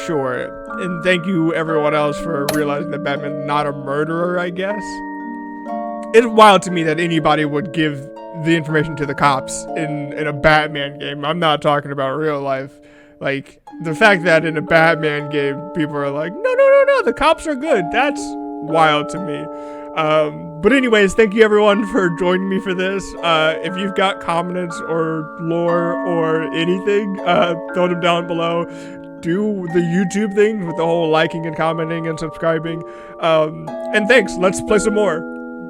Sure. And thank you everyone else for realizing that Batman's not a murderer, I guess. It's wild to me that anybody would give the information to the cops in a Batman game. I'm not talking about real life. Like, the fact that in a Batman game, people are like, no, the cops are good. That's wild to me. But anyways, thank you everyone for joining me for this. If you've got comments or lore or anything, throw them down below. Do the YouTube thing with the whole liking and commenting and subscribing. And thanks. Let's play some more.